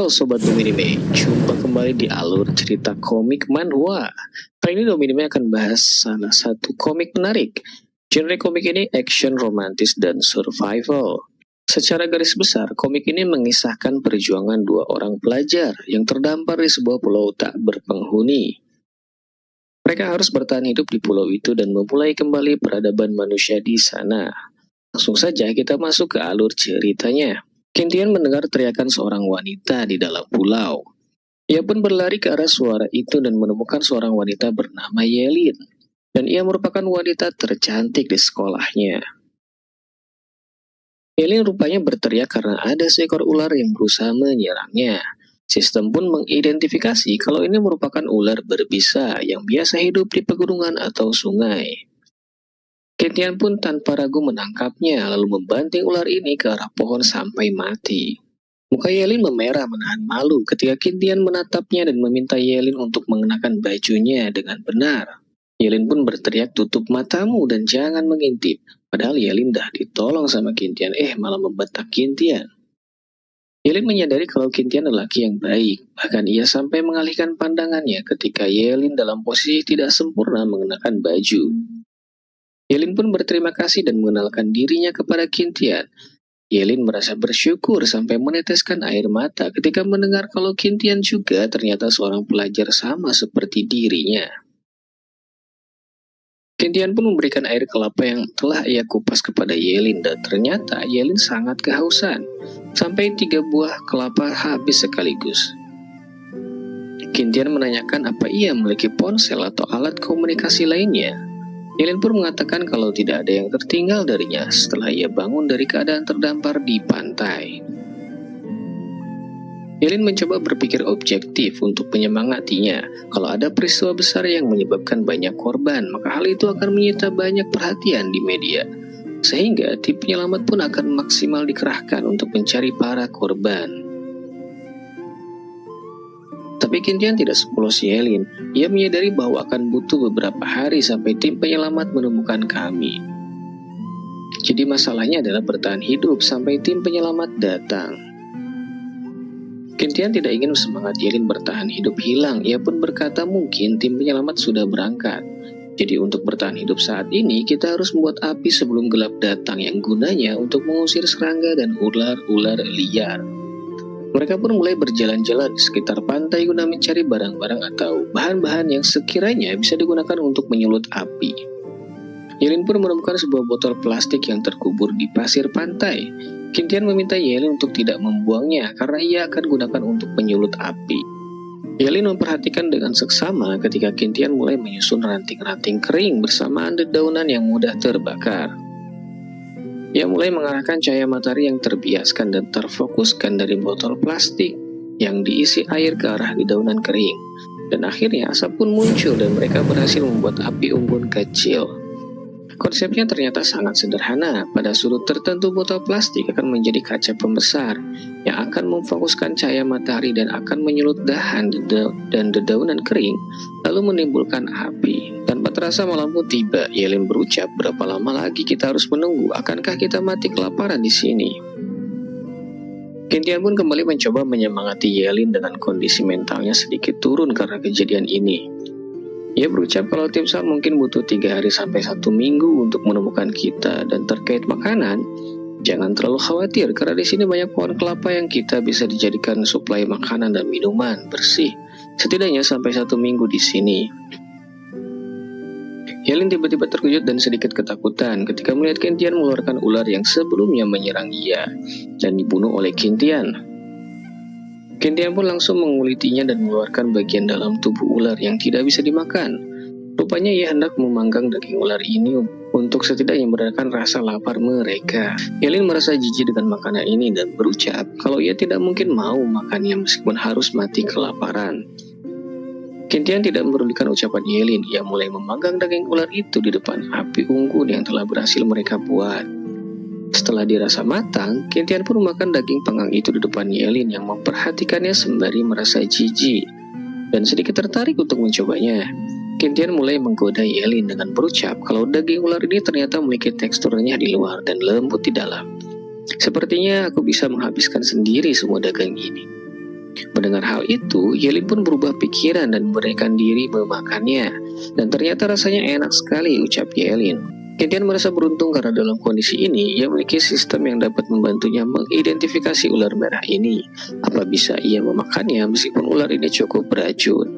Halo Sobat Dominime, jumpa kembali di alur cerita komik manhwa. Kali ini Dominime akan bahas salah satu komik menarik. Genre komik ini action, romantis, dan survival. Secara garis besar, komik ini mengisahkan perjuangan dua orang pelajar yang terdampar di sebuah pulau tak berpenghuni. Mereka harus bertahan hidup di pulau itu dan memulai kembali peradaban manusia di sana. Langsung saja kita masuk ke alur ceritanya. Kintian mendengar teriakan seorang wanita di dalam pulau. Ia pun berlari ke arah suara itu dan menemukan seorang wanita bernama Yelin. Dan ia merupakan wanita tercantik di sekolahnya. Yelin rupanya berteriak karena ada seekor ular yang berusaha menyerangnya. Sistem pun mengidentifikasi kalau ini merupakan ular berbisa yang biasa hidup di pegunungan atau sungai. Kintian pun tanpa ragu menangkapnya, lalu membanting ular ini ke arah pohon sampai mati. Muka Yelin memerah menahan malu ketika Kintian menatapnya dan meminta Yelin untuk mengenakan bajunya dengan benar. Yelin pun berteriak, "Tutup matamu dan jangan mengintip." Padahal Yelin dah ditolong sama Kintian, malah membentak Kintian. Yelin menyadari kalau Kintian lelaki yang baik, bahkan ia sampai mengalihkan pandangannya ketika Yelin dalam posisi tidak sempurna mengenakan baju. Yelin pun berterima kasih dan mengenalkan dirinya kepada Kintian. Yelin merasa bersyukur sampai meneteskan air mata ketika mendengar kalau Kintian juga ternyata seorang pelajar sama seperti dirinya. Kintian pun memberikan air kelapa yang telah ia kupas kepada Yelin dan ternyata Yelin sangat kehausan. Sampai 3 buah kelapa habis sekaligus. Kintian menanyakan apa ia memiliki ponsel atau alat komunikasi lainnya. Yelin pun mengatakan kalau tidak ada yang tertinggal darinya setelah ia bangun dari keadaan terdampar di pantai. Yelin mencoba berpikir objektif untuk menyemangatinya. Kalau ada peristiwa besar yang menyebabkan banyak korban, maka hal itu akan menyita banyak perhatian di media. Sehingga tim penyelamat pun akan maksimal dikerahkan untuk mencari para korban. Tapi Kintian tidak sepolos Yelin. Ia menyadari bahwa akan butuh beberapa hari sampai tim penyelamat menemukan kami. Jadi masalahnya adalah bertahan hidup sampai tim penyelamat datang. Kintian tidak ingin semangat Yelin bertahan hidup hilang. Ia pun berkata mungkin tim penyelamat sudah berangkat. Jadi untuk bertahan hidup saat ini, kita harus membuat api sebelum gelap datang yang gunanya untuk mengusir serangga dan ular-ular liar. Mereka pun mulai berjalan-jalan di sekitar pantai guna mencari barang-barang atau bahan-bahan yang sekiranya bisa digunakan untuk menyulut api. Yelin pun menemukan sebuah botol plastik yang terkubur di pasir pantai. Kintian meminta Yelin untuk tidak membuangnya karena ia akan gunakan untuk menyulut api. Yelin memperhatikan dengan seksama ketika Kintian mulai menyusun ranting-ranting kering bersamaan dedaunan yang mudah terbakar. Ia mulai mengarahkan cahaya matahari yang terbiaskan dan terfokuskan dari botol plastik yang diisi air ke arah dedaunan kering. Dan akhirnya asap pun muncul dan mereka berhasil membuat api unggun kecil. Konsepnya ternyata sangat sederhana. Pada sudut tertentu botol plastik akan menjadi kaca pembesar yang akan memfokuskan cahaya matahari dan akan menyulut dahan dan dedaunan kering, lalu menimbulkan api. Tanpa terasa malam pun tiba. Yelin berucap, "Berapa lama lagi kita harus menunggu? Akankah kita mati kelaparan di sini?" Kintian pun kembali mencoba menyemangati Yelin dengan kondisi mentalnya sedikit turun karena kejadian ini. Ia berucap kalau tim SAR mungkin butuh 3 hari sampai 1 minggu untuk menemukan kita, dan terkait makanan, jangan terlalu khawatir karena di sini banyak pohon kelapa yang kita bisa dijadikan suplai makanan dan minuman bersih, setidaknya sampai 1 minggu di sini. Yelin tiba-tiba terkejut dan sedikit ketakutan ketika melihat Kintian mengeluarkan ular yang sebelumnya menyerang ia dan dibunuh oleh Kintian. Kintian pun langsung mengulitinya dan mengeluarkan bagian dalam tubuh ular yang tidak bisa dimakan. Rupanya ia hendak memanggang daging ular ini untuk setidaknya meredakan rasa lapar mereka. Yelin merasa jijik dengan makanan ini dan berucap kalau ia tidak mungkin mau makannya meskipun harus mati kelaparan. Kintian tidak memedulikan ucapan Yelin. Ia mulai memanggang daging ular itu di depan api unggun yang telah berhasil mereka buat. Setelah dirasa matang, Kintian pun memakan daging panggang itu di depan Yelin yang memperhatikannya sembari merasa jijik dan sedikit tertarik untuk mencobanya. Kintian mulai menggoda Yelin dengan berucap kalau daging ular ini ternyata memiliki teksturnya di luar dan lembut di dalam. Sepertinya aku bisa menghabiskan sendiri semua daging ini. Mendengar hal itu, Yelin pun berubah pikiran dan memberanikan diri memakannya. Dan ternyata rasanya enak sekali, ucap Yelin. Kintian merasa beruntung karena dalam kondisi ini, ia memiliki sistem yang dapat membantunya mengidentifikasi ular merah ini. Apa bisa ia memakannya meskipun ular ini cukup beracun?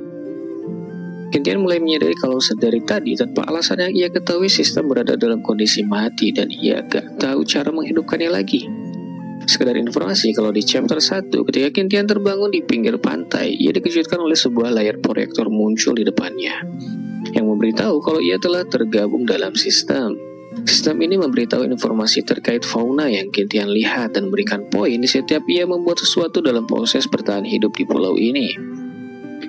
Kintian mulai menyadari kalau sedari tadi tanpa alasan yang ia ketahui sistem berada dalam kondisi mati dan ia gak tahu cara menghidupkannya lagi. Sekedar informasi, kalau di chapter 1, ketika Kintian terbangun di pinggir pantai, ia dikejutkan oleh sebuah layar proyektor muncul di depannya, yang memberitahu kalau ia telah tergabung dalam sistem. Sistem ini memberitahu informasi terkait fauna yang Kintian lihat dan memberikan poin di setiap ia membuat sesuatu dalam proses bertahan hidup di pulau ini.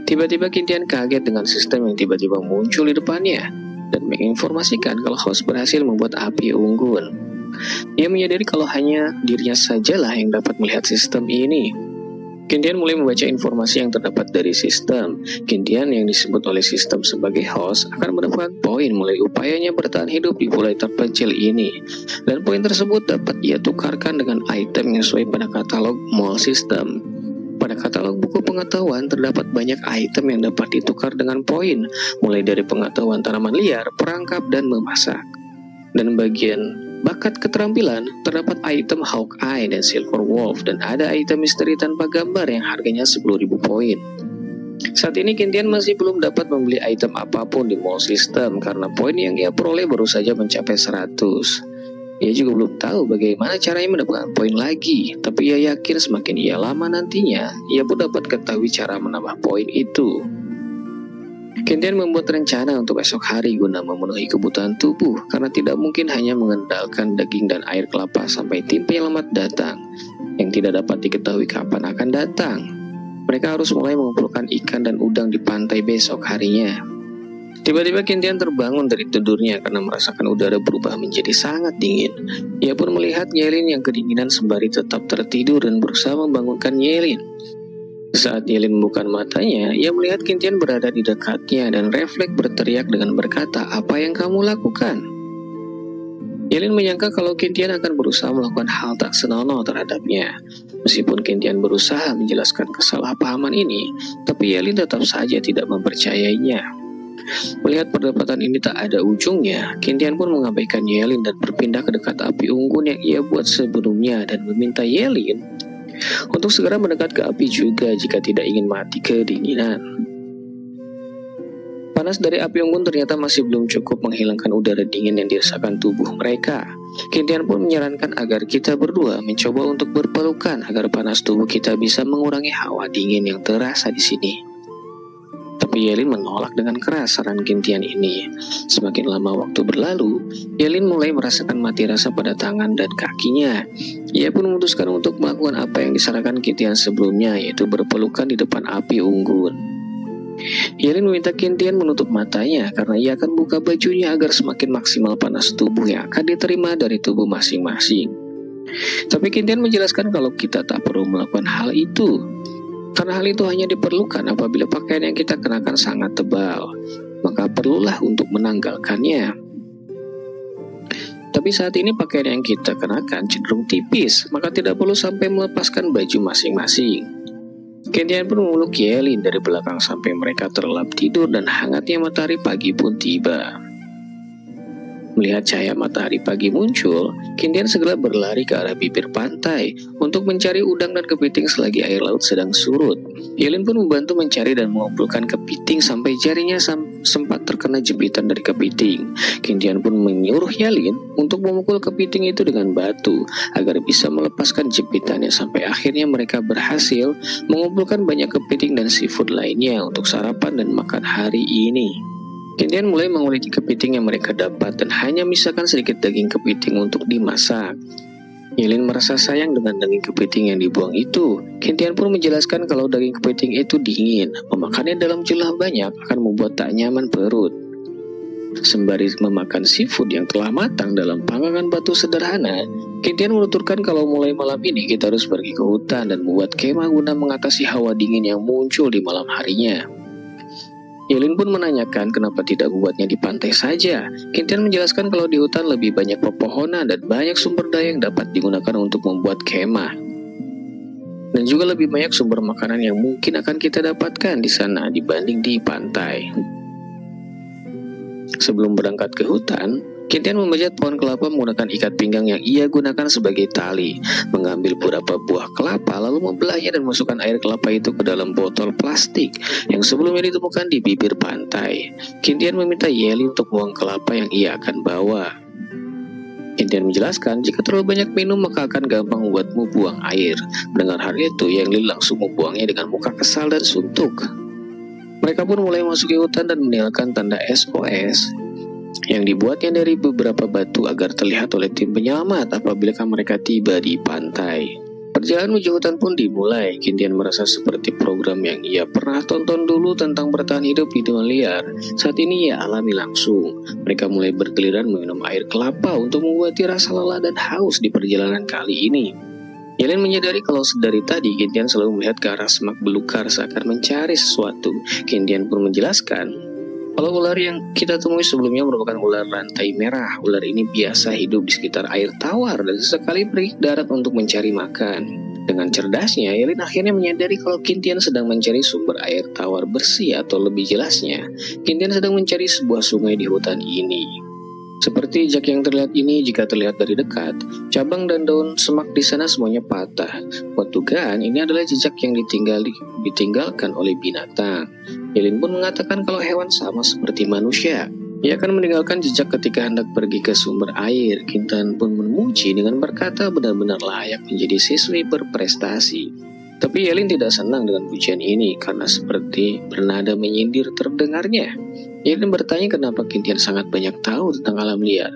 Tiba-tiba Kintian kaget dengan sistem yang tiba-tiba muncul di depannya, dan menginformasikan kalau host berhasil membuat api unggun. Ia menyadari kalau hanya dirinya sajalah yang dapat melihat sistem ini. Kintian mulai membaca informasi yang terdapat dari sistem. Kintian yang disebut oleh sistem sebagai host akan mendapatkan poin mulai upayanya bertahan hidup di pulau terpencil ini. Dan poin tersebut dapat ia tukarkan dengan item yang sesuai pada katalog mall system. Pada katalog buku pengetahuan terdapat banyak item yang dapat ditukar dengan poin, mulai dari pengetahuan tanaman liar, perangkap, dan memasak. Dan bagian bakat keterampilan terdapat item Hawkeye dan Silver Wolf, dan ada item misteri tanpa gambar yang harganya 10.000 poin. Saat ini Kintian masih belum dapat membeli item apapun di mall system karena poin yang ia peroleh baru saja mencapai 100. Ia juga belum tahu bagaimana caranya mendapatkan poin lagi, tapi ia yakin semakin ia lama nantinya, ia pun dapat ketahui cara menambah poin itu. Kintian membuat rencana untuk esok hari guna memenuhi kebutuhan tubuh karena tidak mungkin hanya mengandalkan daging dan air kelapa sampai tim penyelamat datang yang tidak dapat diketahui kapan akan datang. Mereka harus mulai mengumpulkan ikan dan udang di pantai besok harinya. Tiba-tiba Kintian terbangun dari tidurnya karena merasakan udara berubah menjadi sangat dingin. Ia pun melihat Yelin yang kedinginan sembari tetap tertidur dan berusaha membangunkan Yelin. Saat Yelin membuka matanya, ia melihat Kintian berada di dekatnya dan refleks berteriak dengan berkata, "Apa yang kamu lakukan?" Yelin menyangka kalau Kintian akan berusaha melakukan hal tak senonoh terhadapnya. Meskipun Kintian berusaha menjelaskan kesalahpahaman ini, tapi Yelin tetap saja tidak mempercayainya. Melihat perdebatan ini tak ada ujungnya, Kintian pun mengabaikan Yelin dan berpindah ke dekat api unggun yang ia buat sebelumnya dan meminta Yelin untuk segera mendekat ke api juga jika tidak ingin mati kedinginan. Panas dari api unggun ternyata masih belum cukup menghilangkan udara dingin yang dirasakan tubuh mereka. Kintian pun menyarankan agar kita berdua mencoba untuk berpelukan agar panas tubuh kita bisa mengurangi hawa dingin yang terasa di sini. Tapi Yelin menolak dengan keras saran Kintian ini. Semakin lama waktu berlalu, Yelin mulai merasakan mati rasa pada tangan dan kakinya. Ia pun memutuskan untuk melakukan apa yang disarankan Kintian sebelumnya, yaitu berpelukan di depan api unggun. Yelin meminta Kintian menutup matanya karena ia akan buka bajunya agar semakin maksimal panas tubuh yang akan diterima dari tubuh masing-masing. Tapi Kintian menjelaskan kalau kita tak perlu melakukan hal itu, karena hal itu hanya diperlukan apabila pakaian yang kita kenakan sangat tebal, maka perlulah untuk menanggalkannya. Tapi saat ini pakaian yang kita kenakan cenderung tipis, maka tidak perlu sampai melepaskan baju masing-masing. Kintian pun memeluk Yelin dari belakang sampai mereka terlelap tidur dan hangatnya matahari pagi pun tiba. Melihat cahaya matahari pagi muncul, Kintian segera berlari ke arah bibir pantai untuk mencari udang dan kepiting selagi air laut sedang surut. Yelin pun membantu mencari dan mengumpulkan kepiting sampai jarinya sempat terkena jepitan dari kepiting. Kintian pun menyuruh Yelin untuk memukul kepiting itu dengan batu agar bisa melepaskan jepitannya sampai akhirnya mereka berhasil mengumpulkan banyak kepiting dan seafood lainnya untuk sarapan dan makan hari ini. Kintian mulai menguliti kepiting yang mereka dapat dan hanya misakan sedikit daging kepiting untuk dimasak. Yelin merasa sayang dengan daging kepiting yang dibuang itu. Kintian pun menjelaskan kalau daging kepiting itu dingin, memakannya dalam jumlah banyak akan membuat tak nyaman perut. Sembari memakan seafood yang telah matang dalam panggangan batu sederhana, Kintian menuturkan kalau mulai malam ini kita harus pergi ke hutan dan membuat kemah guna mengatasi hawa dingin yang muncul di malam harinya. Yelin pun menanyakan kenapa tidak membuatnya di pantai saja. Kintian menjelaskan kalau di hutan lebih banyak pepohonan dan banyak sumber daya yang dapat digunakan untuk membuat kemah. dan juga lebih banyak sumber makanan yang mungkin akan kita dapatkan di sana dibanding di pantai. Sebelum berangkat ke hutan, Kintian memanjat pohon kelapa menggunakan ikat pinggang yang ia gunakan sebagai tali, mengambil beberapa buah kelapa lalu membelahnya dan memasukkan air kelapa itu ke dalam botol plastik yang sebelumnya ditemukan di bibir pantai. Kintian meminta Yeli untuk buang kelapa yang ia akan bawa. Kintian menjelaskan, jika terlalu banyak minum maka akan gampang membuatmu buang air. Mendengar hal itu, Yeli langsung membuangnya dengan muka kesal dan suntuk. Mereka pun mulai memasuki hutan dan meninggalkan tanda SOS yang dibuatnya dari beberapa batu agar terlihat oleh tim penyelamat apabila mereka tiba di pantai. Perjalanan menuju hutan pun dimulai. Kintian merasa seperti program yang ia pernah tonton dulu tentang bertahan hidup di dunia liar. Saat ini ia alami langsung. Mereka mulai bergiliran meminum air kelapa untuk mengobati rasa lelah dan haus di perjalanan kali ini. Yelin menyadari kalau dari tadi Kintian selalu melihat ke arah semak belukar seakan mencari sesuatu. Kintian pun menjelaskan, kalau ular yang kita temui sebelumnya merupakan ular rantai merah. Ular ini biasa hidup di sekitar air tawar dan sesekali pergi ke darat untuk mencari makan. Dengan cerdasnya, Yelin akhirnya menyadari kalau Kintian sedang mencari sumber air tawar bersih, atau lebih jelasnya, Kintian sedang mencari sebuah sungai di hutan ini. Seperti jejak yang terlihat ini, jika terlihat dari dekat, cabang dan daun semak di sana semuanya patah. Buat dugaan, ini adalah jejak yang ditinggalkan oleh binatang. Yelin pun mengatakan kalau hewan sama seperti manusia. Ia akan meninggalkan jejak ketika hendak pergi ke sumber air. Kintian pun memuji dengan berkata benar-benar layak menjadi siswi berprestasi. Tapi Yelin tidak senang dengan pujian ini karena seperti bernada menyindir terdengarnya. Yelin bertanya kenapa Kintian sangat banyak tahu tentang alam liar.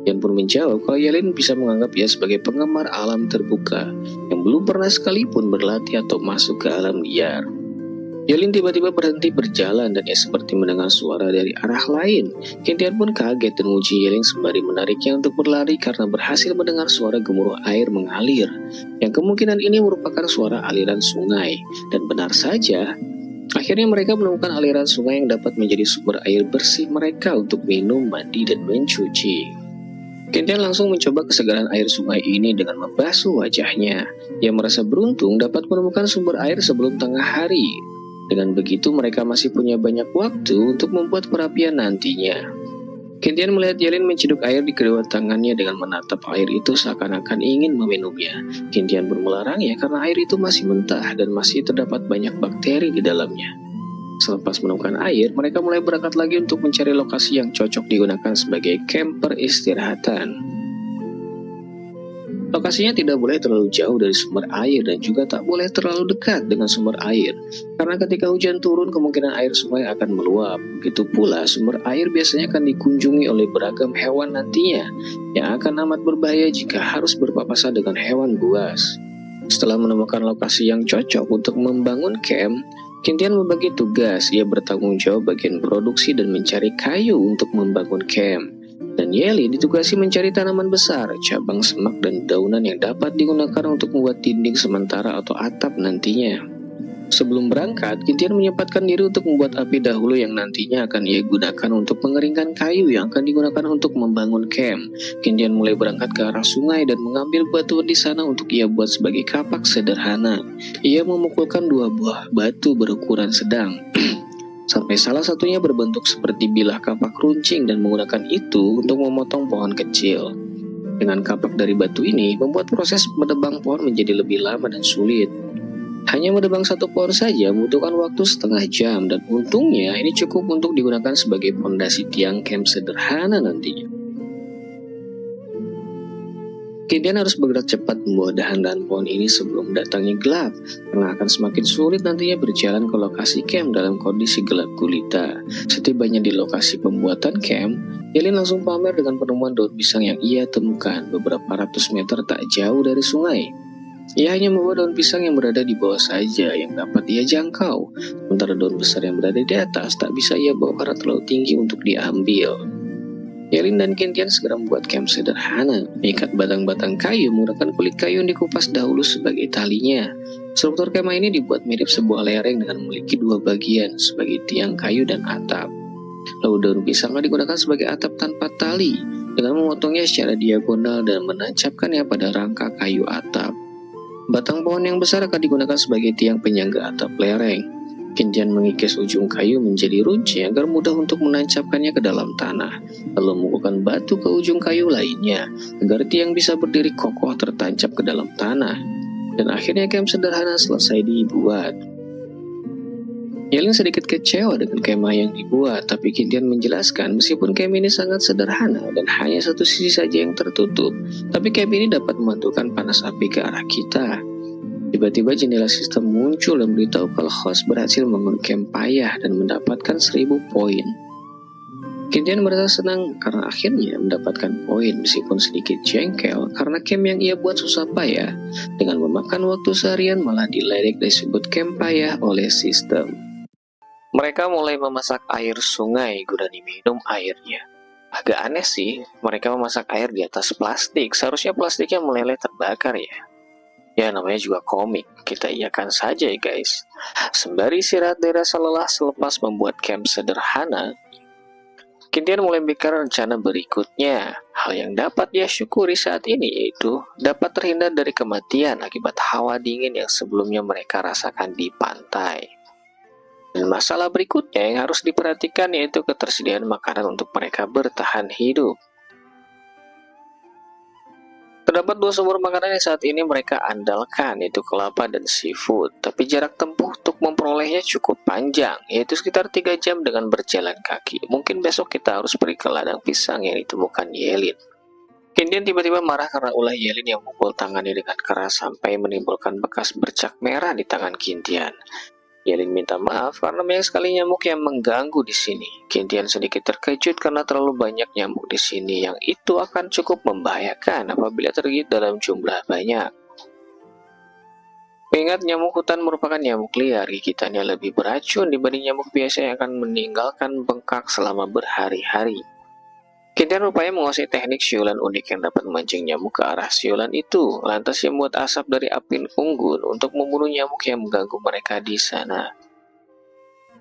Kintian pun menjawab kalau Yelin bisa menganggap ia sebagai penggemar alam terbuka yang belum pernah sekalipun berlatih atau masuk ke alam liar. Yelin tiba-tiba berhenti berjalan dan ia seperti mendengar suara dari arah lain. Kintian pun kaget dan memuji Yelin sembari menariknya untuk berlari karena berhasil mendengar suara gemuruh air mengalir. Yang kemungkinan ini merupakan suara aliran sungai. Dan benar saja, akhirnya mereka menemukan aliran sungai yang dapat menjadi sumber air bersih mereka untuk minum, mandi, dan mencuci. Kintian langsung mencoba kesegaran air sungai ini dengan membasuh wajahnya. Ia merasa beruntung dapat menemukan sumber air sebelum tengah hari. Dengan begitu mereka masih punya banyak waktu untuk membuat perapian nantinya. Kintian melihat Yelin menciduk air di kedua tangannya dengan menatap air itu seakan-akan ingin meminumnya. Kintian pun melarangnya karena air itu masih mentah dan masih terdapat banyak bakteri di dalamnya. Selepas menemukan air, mereka mulai berangkat lagi untuk mencari lokasi yang cocok digunakan sebagai camp peristirahatan. Lokasinya tidak boleh terlalu jauh dari sumber air dan juga tak boleh terlalu dekat dengan sumber air. Karena ketika hujan turun, kemungkinan air sungai akan meluap. Begitu pula, sumber air biasanya akan dikunjungi oleh beragam hewan nantinya, yang akan amat berbahaya jika harus berpapasan dengan hewan buas. Setelah menemukan lokasi yang cocok untuk membangun camp, Kintian membagi tugas. Ia bertanggung jawab bagian produksi dan mencari kayu untuk membangun camp. Dan Yeli ditugasi mencari tanaman besar, cabang semak dan daunan yang dapat digunakan untuk membuat dinding sementara atau atap nantinya. Sebelum berangkat, Kintian menyempatkan diri untuk membuat api dahulu yang nantinya akan ia gunakan untuk mengeringkan kayu yang akan digunakan untuk membangun camp. Kintian mulai berangkat ke arah sungai dan mengambil batuan di sana untuk ia buat sebagai kapak sederhana. Ia memukulkan 2 buah batu berukuran sedang. Sampai salah satunya berbentuk seperti bilah kapak runcing dan menggunakan itu untuk memotong pohon kecil. Dengan kapak dari batu ini, membuat proses menebang pohon menjadi lebih lama dan sulit. Hanya menebang satu pohon saja membutuhkan waktu setengah jam dan untungnya ini cukup untuk digunakan sebagai fondasi tiang camp sederhana nantinya. Kintian harus bergerak cepat membawa dahan-dahan pohon ini sebelum datangnya gelap, karena akan semakin sulit nantinya berjalan ke lokasi camp dalam kondisi gelap gulita. Setibanya di lokasi pembuatan camp, Yelin langsung pamer dengan penemuan daun pisang yang ia temukan beberapa ratus meter tak jauh dari sungai. Ia hanya membawa daun pisang yang berada di bawah saja yang dapat ia jangkau, sementara daun besar yang berada di atas tak bisa ia bawa karena terlalu tinggi untuk diambil. Yelin dan Kintian segera membuat camp sederhana, mengikat batang-batang kayu menggunakan kulit kayu yang dikupas dahulu sebagai talinya. Struktur kemah ini dibuat mirip sebuah lereng dengan memiliki 2 bagian sebagai tiang kayu dan atap. Lalu daun pisang digunakan sebagai atap tanpa tali, dengan memotongnya secara diagonal dan menancapkannya pada rangka kayu atap. Batang pohon yang besar akan digunakan sebagai tiang penyangga atap lereng. Kintian mengikis ujung kayu menjadi runcing agar mudah untuk menancapkannya ke dalam tanah, lalu mengumpulkan batu ke ujung kayu lainnya, agar tiang bisa berdiri kokoh tertancap ke dalam tanah. Dan akhirnya camp sederhana selesai dibuat. Yelin sedikit kecewa dengan kemah yang dibuat, tapi Kintian menjelaskan meskipun camp ini sangat sederhana dan hanya satu sisi saja yang tertutup, tapi camp ini dapat memantulkan panas api ke arah kita. Tiba-tiba jendela sistem muncul dan beritahu kalau host berhasil membangun camp payah dan mendapatkan 1000 poin. Kintian merasa senang karena akhirnya mendapatkan poin meskipun sedikit jengkel karena camp yang ia buat susah payah. Dengan memakan waktu seharian malah diledek disebut camp payah oleh sistem. Mereka mulai memasak air sungai guna diminum airnya. Agak aneh sih, mereka memasak air di atas plastik. Seharusnya plastiknya meleleh terbakar ya. Ya namanya juga komik, kita iakan saja ya guys. Sembari istirahat dari rasa lelah selepas membuat camp sederhana, Kintian mulai mikir rencana berikutnya. Hal yang dapat dia syukuri saat ini yaitu dapat terhindar dari kematian akibat hawa dingin yang sebelumnya mereka rasakan di pantai. Dan masalah berikutnya yang harus diperhatikan yaitu ketersediaan makanan untuk mereka bertahan hidup. Terdapat dua sumber makanan yang saat ini mereka andalkan, yaitu kelapa dan seafood. Tapi jarak tempuh untuk memperolehnya cukup panjang, yaitu sekitar 3 jam dengan berjalan kaki. Mungkin besok kita harus pergi ke ladang pisang yang ditemukan Yelin. Kintian tiba-tiba marah karena ulah Yelin yang memukul tangannya dengan keras sampai menimbulkan bekas bercak merah di tangan Kintian. Yelin minta maaf karena banyak sekali nyamuk yang mengganggu di sini. Kintian sedikit terkejut karena terlalu banyak nyamuk di sini yang itu akan cukup membahayakan apabila tergigit dalam jumlah banyak. Mengingat nyamuk hutan merupakan nyamuk liar, gigitannya lebih beracun dibanding nyamuk biasa yang akan meninggalkan bengkak selama berhari-hari. Kintian rupanya menguasai teknik siulan unik yang dapat memancing nyamuk ke arah siulan itu. Lantas ia membuat asap dari api unggun untuk membunuh nyamuk yang mengganggu mereka di sana.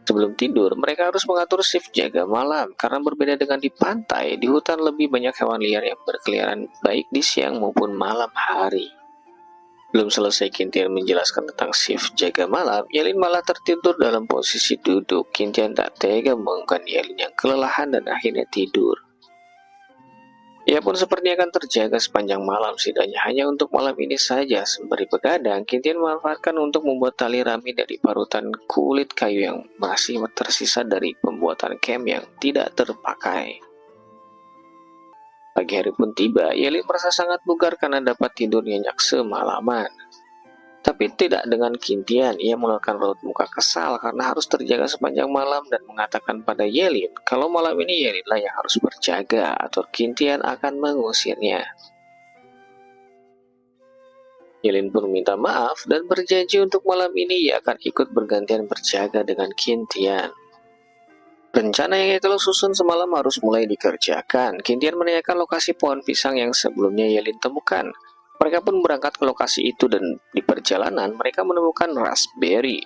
Sebelum tidur, mereka harus mengatur shift jaga malam. Karena berbeda dengan di pantai, di hutan lebih banyak hewan liar yang berkeliaran baik di siang maupun malam hari. Belum selesai Kintian menjelaskan tentang shift jaga malam, Yelin malah tertidur dalam posisi duduk. Kintian tak tega membangunkan Yelin yang kelelahan dan akhirnya tidur. Ia pun sepertinya akan terjaga sepanjang malam, setidaknya hanya untuk malam ini saja. Sembari begadang, Kintian memanfaatkan untuk membuat tali rami dari parutan kulit kayu yang masih tersisa dari pembuatan camp yang tidak terpakai. Pagi hari pun tiba, Yelin merasa sangat bugar karena dapat tidur nyenyak semalaman. Tapi tidak dengan Kintian, ia mengeluarkan raut muka kesal karena harus terjaga sepanjang malam dan mengatakan pada Yelin kalau malam ini Yelinlah yang harus berjaga atau Kintian akan mengusirnya. Yelin pun minta maaf dan berjanji untuk malam ini ia akan ikut bergantian berjaga dengan Kintian. Rencana yang ia telah susun semalam harus mulai dikerjakan. Kintian menanyakan lokasi pohon pisang yang sebelumnya Yelin temukan. Mereka pun berangkat ke lokasi itu dan di perjalanan mereka menemukan raspberry.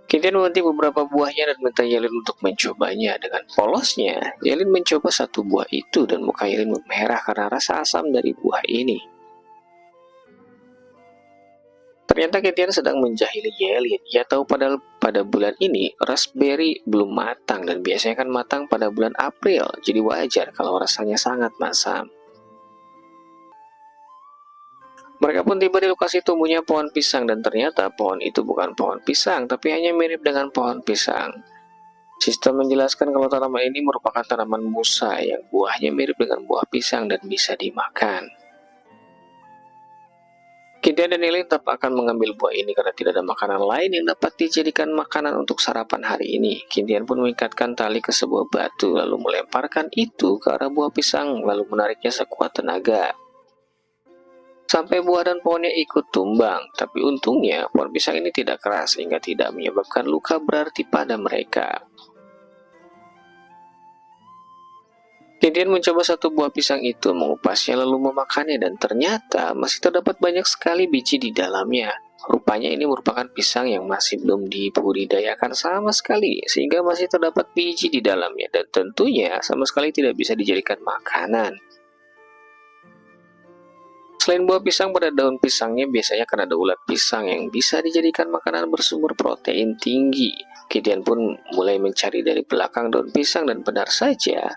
Kintian menghenti beberapa buahnya dan minta Yelin untuk mencobanya. Dengan polosnya, Yelin mencoba satu buah itu dan muka Yelin memerah karena rasa asam dari buah ini. Ternyata Kintian sedang menjahili Yelin. Ia tahu padahal pada bulan ini raspberry belum matang dan biasanya kan matang pada bulan April. Jadi wajar kalau rasanya sangat masam. Mereka pun tiba di lokasi tumbuhnya pohon pisang dan ternyata pohon itu bukan pohon pisang tapi hanya mirip dengan pohon pisang. Sistem menjelaskan kalau tanaman ini merupakan tanaman musa yang buahnya mirip dengan buah pisang dan bisa dimakan. Kintian dan Yelin tetap akan mengambil buah ini karena tidak ada makanan lain yang dapat dijadikan makanan untuk sarapan hari ini. Kintian pun mengikatkan tali ke sebuah batu lalu melemparkan itu ke arah buah pisang lalu menariknya sekuat tenaga. Sampai buah dan pohonnya ikut tumbang, tapi untungnya pohon pisang ini tidak keras sehingga tidak menyebabkan luka berarti pada mereka. Kintian mencoba satu buah pisang itu, mengupasnya lalu memakannya dan ternyata masih terdapat banyak sekali biji di dalamnya. Rupanya ini merupakan pisang yang masih belum dibudidayakan sama sekali, sehingga masih terdapat biji di dalamnya dan tentunya sama sekali tidak bisa dijadikan makanan. Selain buah pisang, pada daun pisangnya biasanya akan ada ulat pisang yang bisa dijadikan makanan bersumber protein tinggi. Gideon pun mulai mencari dari belakang daun pisang dan benar saja,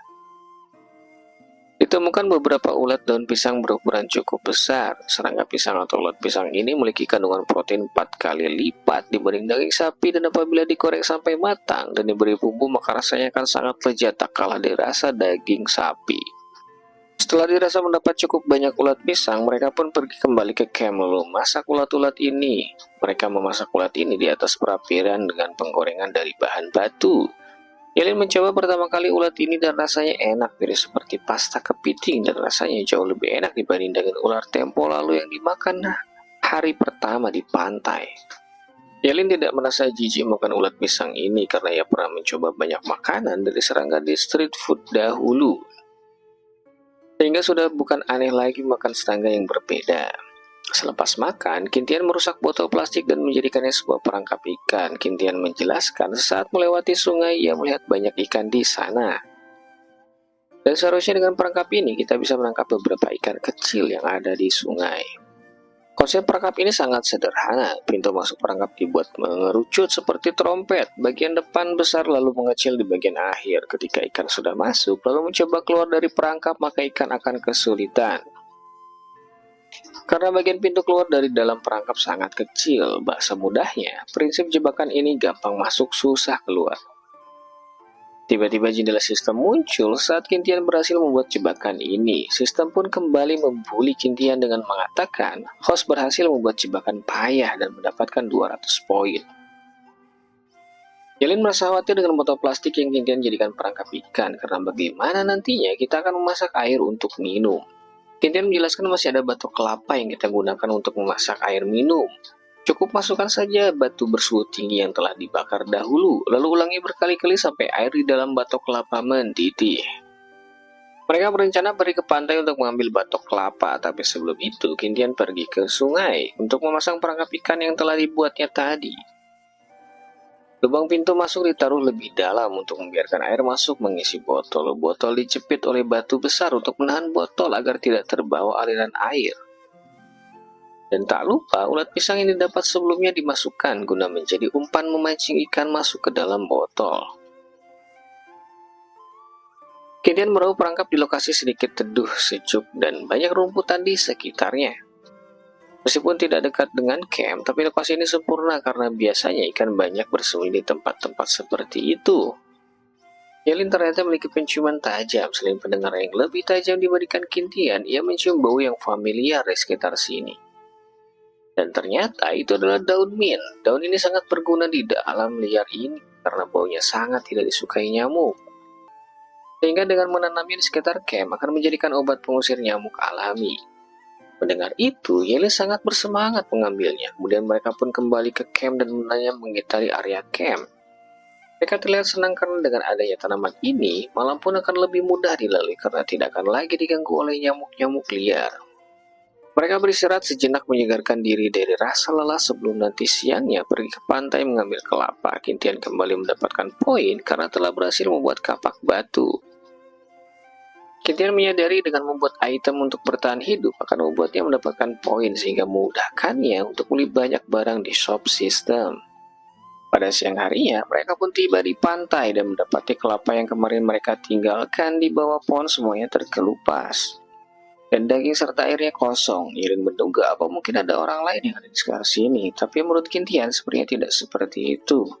ditemukan beberapa ulat daun pisang berukuran cukup besar. Serangga pisang atau ulat pisang ini memiliki kandungan protein 4 kali lipat dibanding daging sapi, dan apabila digoreng sampai matang dan diberi bumbu maka rasanya akan sangat lezat, tak kalah dari rasa daging sapi. Setelah dirasa mendapat cukup banyak ulat pisang, mereka pun pergi kembali ke camp lalu masak ulat-ulat ini. Mereka memasak ulat ini di atas perapiran dengan penggorengan dari bahan batu. Yelin mencoba pertama kali ulat ini dan rasanya enak, mirip seperti pasta kepiting dan rasanya jauh lebih enak dibanding daging ular tempo lalu yang dimakan hari pertama di pantai. Yelin tidak merasa jijik makan ulat pisang ini karena ia pernah mencoba banyak makanan dari serangga di street food dahulu. Sehingga sudah bukan aneh lagi makan serangga yang berbeda. Selepas makan, Kintian merusak botol plastik dan menjadikannya sebuah perangkap ikan. Kintian menjelaskan saat melewati sungai ia melihat banyak ikan di sana. Dan seharusnya dengan perangkap ini kita bisa menangkap beberapa ikan kecil yang ada di sungai. Konsep perangkap ini sangat sederhana. Pintu masuk perangkap dibuat mengerucut seperti trompet. Bagian depan besar lalu mengecil di bagian akhir. Ketika ikan sudah masuk lalu mencoba keluar dari perangkap, maka ikan akan kesulitan. Karena bagian pintu keluar dari dalam perangkap sangat kecil, bahasa mudahnya, prinsip jebakan ini gampang masuk, susah keluar. Tiba-tiba jendela sistem muncul saat Kintian berhasil membuat jebakan ini. Sistem pun kembali membuli Kintian dengan mengatakan, host berhasil membuat jebakan payah dan mendapatkan 200 poin. Yelin merasa khawatir dengan botol plastik yang Kintian jadikan perangkap ikan, karena bagaimana nantinya kita akan memasak air untuk minum. Kintian menjelaskan masih ada batok kelapa yang kita gunakan untuk memasak air minum. Cukup masukkan saja batu bersuhu tinggi yang telah dibakar dahulu, lalu ulangi berkali-kali sampai air di dalam batok kelapa mendidih. Mereka berencana pergi ke pantai untuk mengambil batok kelapa, tapi sebelum itu Kintian pergi ke sungai untuk memasang perangkap ikan yang telah dibuatnya tadi. Lubang pintu masuk ditaruh lebih dalam untuk membiarkan air masuk mengisi botol. Botol dijepit oleh batu besar untuk menahan botol agar tidak terbawa aliran air. Dan tak lupa, ulat pisang ini dapat sebelumnya dimasukkan guna menjadi umpan memancing ikan masuk ke dalam botol. Kintian meraup perangkap di lokasi sedikit teduh, sejuk, dan banyak rumputan di sekitarnya. Meskipun tidak dekat dengan camp, tapi lokasi ini sempurna karena biasanya ikan banyak bersembunyi di tempat-tempat seperti itu. Yelin ternyata memiliki penciuman tajam. Selain pendengaran yang lebih tajam dibandingkan Kintian, ia mencium bau yang familiar di sekitar sini. Dan ternyata itu adalah daun mint. Daun ini sangat berguna di alam liar ini karena baunya sangat tidak disukai nyamuk. Sehingga dengan menanamnya di sekitar camp akan menjadikan obat pengusir nyamuk alami. Mendengar itu, Yelin sangat bersemangat mengambilnya. Kemudian mereka pun kembali ke camp dan mulai mengitari area camp. Mereka terlihat senang karena dengan adanya tanaman ini, malam pun akan lebih mudah dilalui karena tidak akan lagi diganggu oleh nyamuk-nyamuk liar. Mereka beristirahat sejenak menyegarkan diri dari rasa lelah sebelum nanti siangnya pergi ke pantai mengambil kelapa. Kintian kembali mendapatkan poin karena telah berhasil membuat kapak batu. Kintian menyadari dengan membuat item untuk bertahan hidup akan membuatnya mendapatkan poin sehingga memudahkannya untuk beli banyak barang di shop sistem. Pada siang harinya, mereka pun tiba di pantai dan mendapati kelapa yang kemarin mereka tinggalkan di bawah pohon semuanya terkelupas. Dan daging serta airnya kosong. Yelin menduga apa mungkin ada orang lain yang ada di sekitar sini, tapi menurut Kintian sepertinya tidak seperti itu.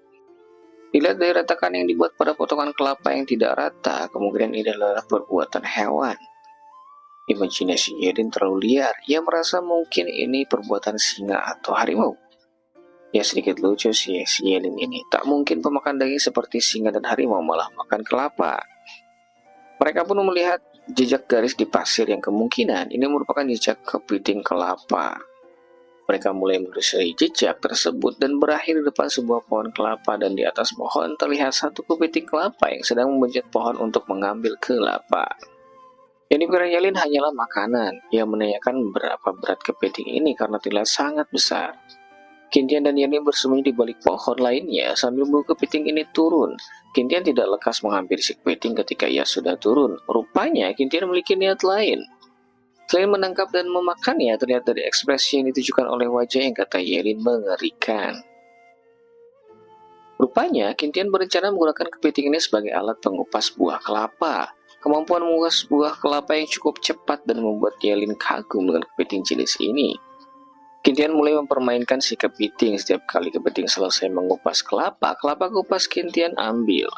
Dilihat dari retakan yang dibuat pada potongan kelapa yang tidak rata, kemungkinan ini adalah perbuatan hewan. Imajinasi Yelin terlalu liar. Ia merasa mungkin ini perbuatan singa atau harimau. Ya sedikit lucu sih si Yelin ini. Tak mungkin pemakan daging seperti singa dan harimau malah makan kelapa. Mereka pun melihat jejak garis di pasir yang kemungkinan ini merupakan jejak kepiting kelapa. Mereka mulai menelusuri jejak tersebut dan berakhir di depan sebuah pohon kelapa, dan di atas pohon terlihat satu kepiting kelapa yang sedang memanjat pohon untuk mengambil kelapa. Yang dipikirkan Yelin hanyalah makanan. Ia menanyakan berapa berat kepiting ini karena terlihat sangat besar. Kintian dan Yelin bersembunyi di balik pohon lainnya sambil menunggu kepiting ini turun. Kintian tidak lekas mengambil si kepiting ketika ia sudah turun. Rupanya Kintian memiliki niat lain. Selain menangkap dan memakannya, terlihat dari ekspresi yang ditujukan oleh wajah yang kata Yelin mengerikan. Rupanya, Kintian berencana menggunakan kepiting ini sebagai alat pengupas buah kelapa. Kemampuan mengupas buah kelapa yang cukup cepat dan membuat Yelin kagum dengan kepiting jenis ini. Kintian mulai mempermainkan si kepiting. Setiap kali kepiting selesai mengupas kelapa, kelapa kupas Kintian ambil,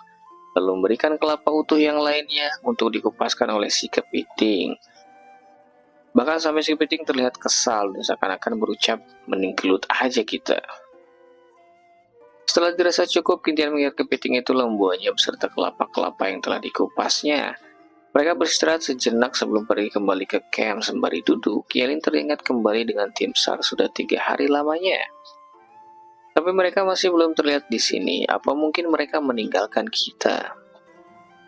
lalu memberikan kelapa utuh yang lainnya untuk dikupaskan oleh si kepiting. Bahkan sampai si kepiting terlihat kesal dan seakan-akan berucap, mending gelut aja kita. Setelah dirasa cukup, Kintian mengikat kepiting itu membuahnya beserta kelapa-kelapa yang telah dikupasnya. Mereka beristirahat sejenak sebelum pergi kembali ke camp. Sembari duduk, Yelin teringat kembali dengan tim SAR sudah 3 hari lamanya. Tapi mereka masih belum terlihat di sini. Apa mungkin mereka meninggalkan kita?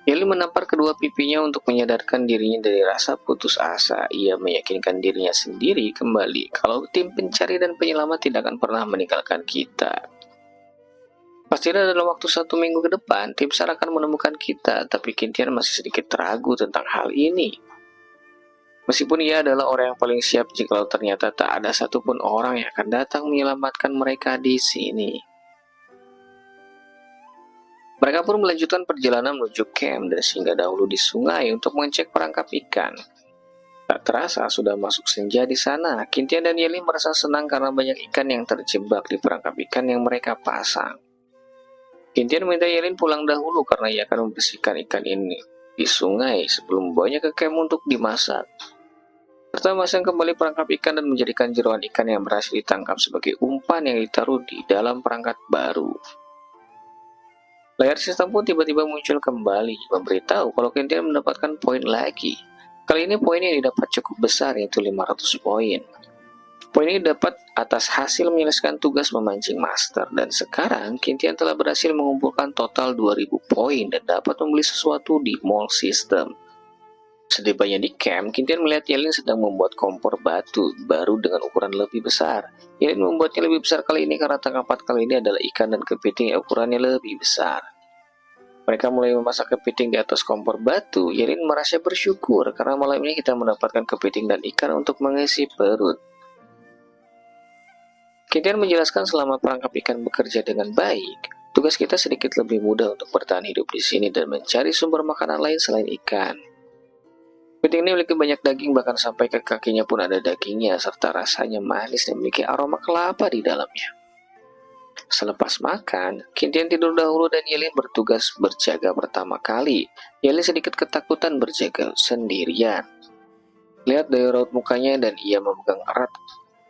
Yelin menampar kedua pipinya untuk menyadarkan dirinya dari rasa putus asa. Ia meyakinkan dirinya sendiri kembali kalau tim pencari dan penyelamat tidak akan pernah meninggalkan kita. Pastinya dalam waktu 1 minggu ke depan, tim SAR akan menemukan kita, tapi Kintian masih sedikit ragu tentang hal ini. Meskipun ia adalah orang yang paling siap jikalau ternyata tak ada satupun orang yang akan datang menyelamatkan mereka di sini. Mereka pun melanjutkan perjalanan menuju camp dan singgah dahulu di sungai untuk mengecek perangkap ikan. Tak terasa sudah masuk senja di sana. Kintian dan Yelin merasa senang karena banyak ikan yang terjebak di perangkap ikan yang mereka pasang. Kintian meminta Yelin pulang dahulu karena ia akan membersihkan ikan ini di sungai sebelum membawanya ke camp untuk dimasak. Serta memasang kembali perangkap ikan dan menjadikan jeroan ikan yang berhasil ditangkap sebagai umpan yang ditaruh di dalam perangkat baru. Layar sistem pun tiba-tiba muncul kembali, memberitahu kalau Kintian mendapatkan poin lagi. Kali ini poin yang didapat cukup besar, yaitu 500 poin. Poin ini dapat atas hasil menyelesaikan tugas memancing master, dan sekarang Kintian telah berhasil mengumpulkan total 2000 poin dan dapat membeli sesuatu di mall system. Setibanya di camp, Kintian melihat Yelin sedang membuat kompor batu baru dengan ukuran lebih besar. Yelin membuatnya lebih besar kali ini karena tangkapan kali ini adalah ikan dan kepiting yang ukurannya lebih besar. Mereka mulai memasak kepiting di atas kompor batu. Yelin merasa bersyukur karena malam ini kita mendapatkan kepiting dan ikan untuk mengisi perut. Kintian menjelaskan selama perangkap ikan bekerja dengan baik, tugas kita sedikit lebih mudah untuk bertahan hidup di sini dan mencari sumber makanan lain selain ikan. Kepiting ini memiliki banyak daging, bahkan sampai ke kakinya pun ada dagingnya, serta rasanya manis dan memiliki aroma kelapa di dalamnya. Selepas makan, Kintian tidur dahulu dan Yelin bertugas berjaga pertama kali. Yelin sedikit ketakutan berjaga sendirian. Lihat dari raut mukanya dan ia memegang erat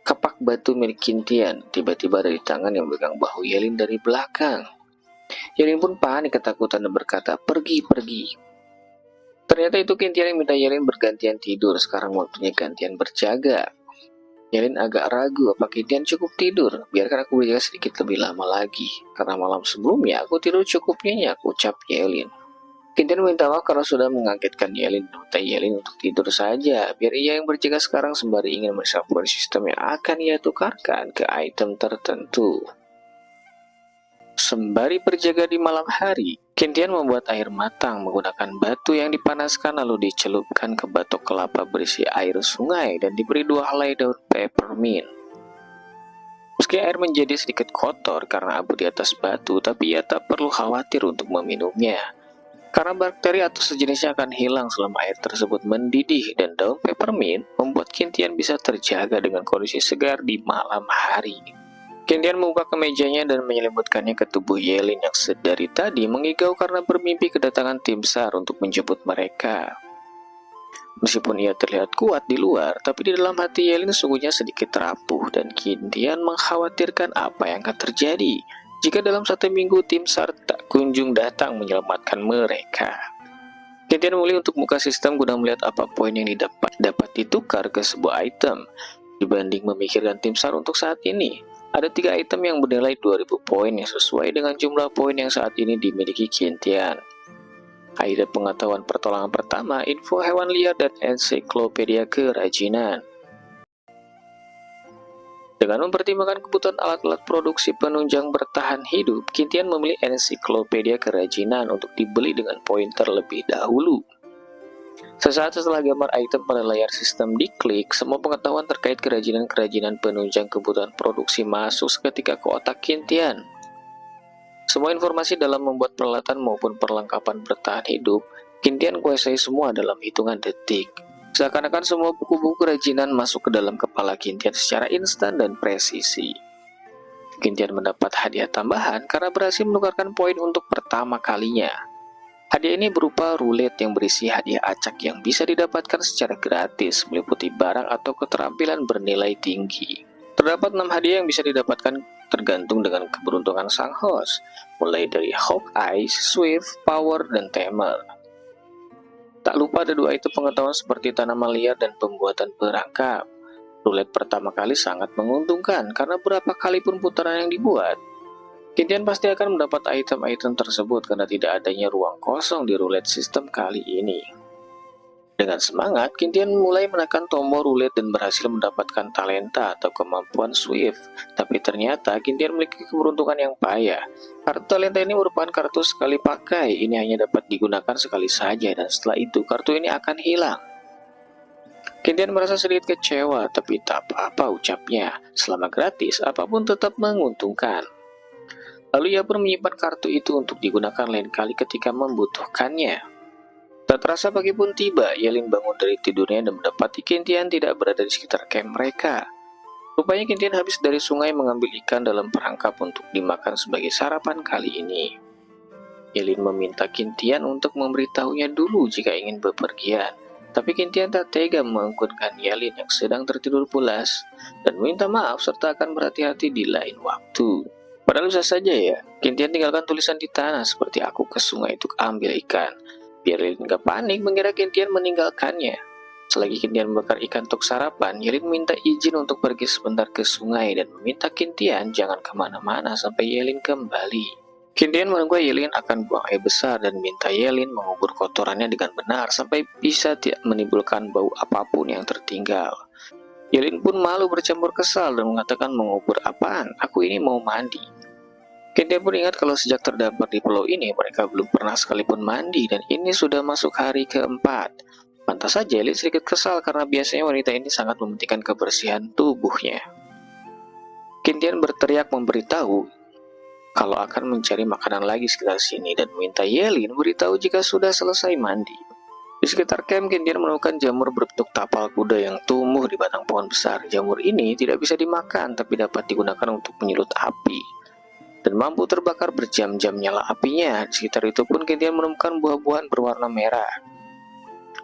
kapak batu milik Kintian. Tiba-tiba dari tangan yang memegang bahu Yelin dari belakang. Yelin pun panik ketakutan dan berkata, pergi. Ternyata itu Kintian yang minta Yelin bergantian tidur. Sekarang waktunya gantian berjaga. Yelin agak ragu apa Kintian cukup tidur. Biarkan aku berjaga sedikit lebih lama lagi. Karena malam sebelumnya aku tidur cukup nyenyak, ucap Yelin. Kintian meminta maaf karena sudah mengagetkan Yelin dan meminta Yelin untuk tidur saja, biar ia yang berjaga sekarang sembari ingin menyelesaikan sistem yang akan ia tukarkan ke item tertentu. Sembari berjaga di malam hari, Kintian membuat air matang menggunakan batu yang dipanaskan lalu dicelupkan ke batok kelapa berisi air sungai dan diberi 2 helai daun peppermint. Meski air menjadi sedikit kotor karena abu di atas batu, tapi ia tak perlu khawatir untuk meminumnya. Karena bakteri atau sejenisnya akan hilang selama air tersebut mendidih, dan daun peppermint membuat Kintian bisa terjaga dengan kondisi segar di malam hari. Kintian membuka kemejanya dan menyelimutkannya ke tubuh Yelin yang sedari tadi mengigau karena bermimpi kedatangan tim SAR untuk menjemput mereka. Meskipun ia terlihat kuat di luar, tapi di dalam hati Yelin sungguhnya sedikit rapuh, dan Kintian mengkhawatirkan apa yang akan terjadi jika dalam 1 minggu tim SAR tak kunjung datang menyelamatkan mereka. Kintian memilih untuk buka sistem guna melihat apa poin yang dapat ditukar ke sebuah item. Dibanding memikirkan tim SAR untuk saat ini, ada 3 item yang bernilai 2000 poin yang sesuai dengan jumlah poin yang saat ini dimiliki Kintian. Item pengetahuan pertolongan pertama, info hewan liar, dan ensiklopedia kerajinan. Dengan mempertimbangkan kebutuhan alat-alat produksi penunjang bertahan hidup, Kintian memilih ensiklopedia kerajinan untuk dibeli dengan poin terlebih dahulu. Sesaat setelah gambar item pada layar sistem diklik, semua pengetahuan terkait kerajinan-kerajinan penunjang kebutuhan produksi masuk seketika ke otak Qintian. Semua informasi dalam membuat peralatan maupun perlengkapan bertahan hidup, Qintian kuasai semua dalam hitungan detik. Seakan-akan semua buku-buku kerajinan masuk ke dalam kepala Qintian secara instan dan presisi. Qintian mendapat hadiah tambahan karena berhasil menukarkan poin untuk pertama kalinya. Hadiah ini berupa rulet yang berisi hadiah acak yang bisa didapatkan secara gratis, meliputi barang atau keterampilan bernilai tinggi. Terdapat 6 hadiah yang bisa didapatkan tergantung dengan keberuntungan sang host, mulai dari Hawkeye, Swift, Power, dan Tamer. Tak lupa ada 2 item pengetahuan seperti tanaman liar dan pembuatan perangkap. Rulet pertama kali sangat menguntungkan karena berapa kali pun putaran yang dibuat, Qintian pasti akan mendapat item-item tersebut karena tidak adanya ruang kosong di roulette sistem kali ini. Dengan semangat, Qintian mulai menekan tombol roulette dan berhasil mendapatkan talenta atau kemampuan Swift. Tapi ternyata Qintian memiliki keberuntungan yang payah. Kartu talenta ini merupakan kartu sekali pakai, ini hanya dapat digunakan sekali saja dan setelah itu kartu ini akan hilang. Qintian merasa sedikit kecewa, tapi tak apa-apa ucapnya. Selama gratis, apapun tetap menguntungkan. Lalu ia pun menyimpan kartu itu untuk digunakan lain kali ketika membutuhkannya. Tak terasa pagi pun tiba, Yelin bangun dari tidurnya dan mendapati Qintian tidak berada di sekitar camp mereka. Rupanya Qintian habis dari sungai mengambil ikan dalam perangkap untuk dimakan sebagai sarapan kali ini. Yelin meminta Qintian untuk memberitahunya dulu jika ingin bepergian. Tapi Qintian tak tega mengangkutkan Yelin yang sedang tertidur pulas dan meminta maaf serta akan berhati-hati di lain waktu. Padahal bisa saja ya, Qintian tinggalkan tulisan di tanah seperti aku ke sungai untuk ambil ikan. Biar Yelin gak panik mengira Qintian meninggalkannya. Selagi Qintian membakar ikan untuk sarapan, Yelin minta izin untuk pergi sebentar ke sungai dan meminta Qintian jangan kemana-mana sampai Yelin kembali. Qintian menunggu Yelin akan buang air besar dan minta Yelin mengubur kotorannya dengan benar sampai bisa tidak menimbulkan bau apapun yang tertinggal. Yelin pun malu bercampur kesal dan mengatakan mengubur apaan, aku ini mau mandi. Qintian pun ingat kalau sejak terdampar di pulau ini mereka belum pernah sekalipun mandi dan ini sudah masuk hari keempat. Pantas saja Yelin sedikit kesal karena biasanya wanita ini sangat mementingkan kebersihan tubuhnya. Qintian berteriak memberitahu kalau akan mencari makanan lagi sekitar sini dan meminta Yelin beritahu jika sudah selesai mandi. Di sekitar camp, Qintian menemukan jamur berbentuk tapal kuda yang tumbuh di batang pohon besar. Jamur ini tidak bisa dimakan tapi dapat digunakan untuk menyulut api dan mampu terbakar berjam-jam nyala apinya. Di sekitar itu pun Qintian menemukan buah-buahan berwarna merah.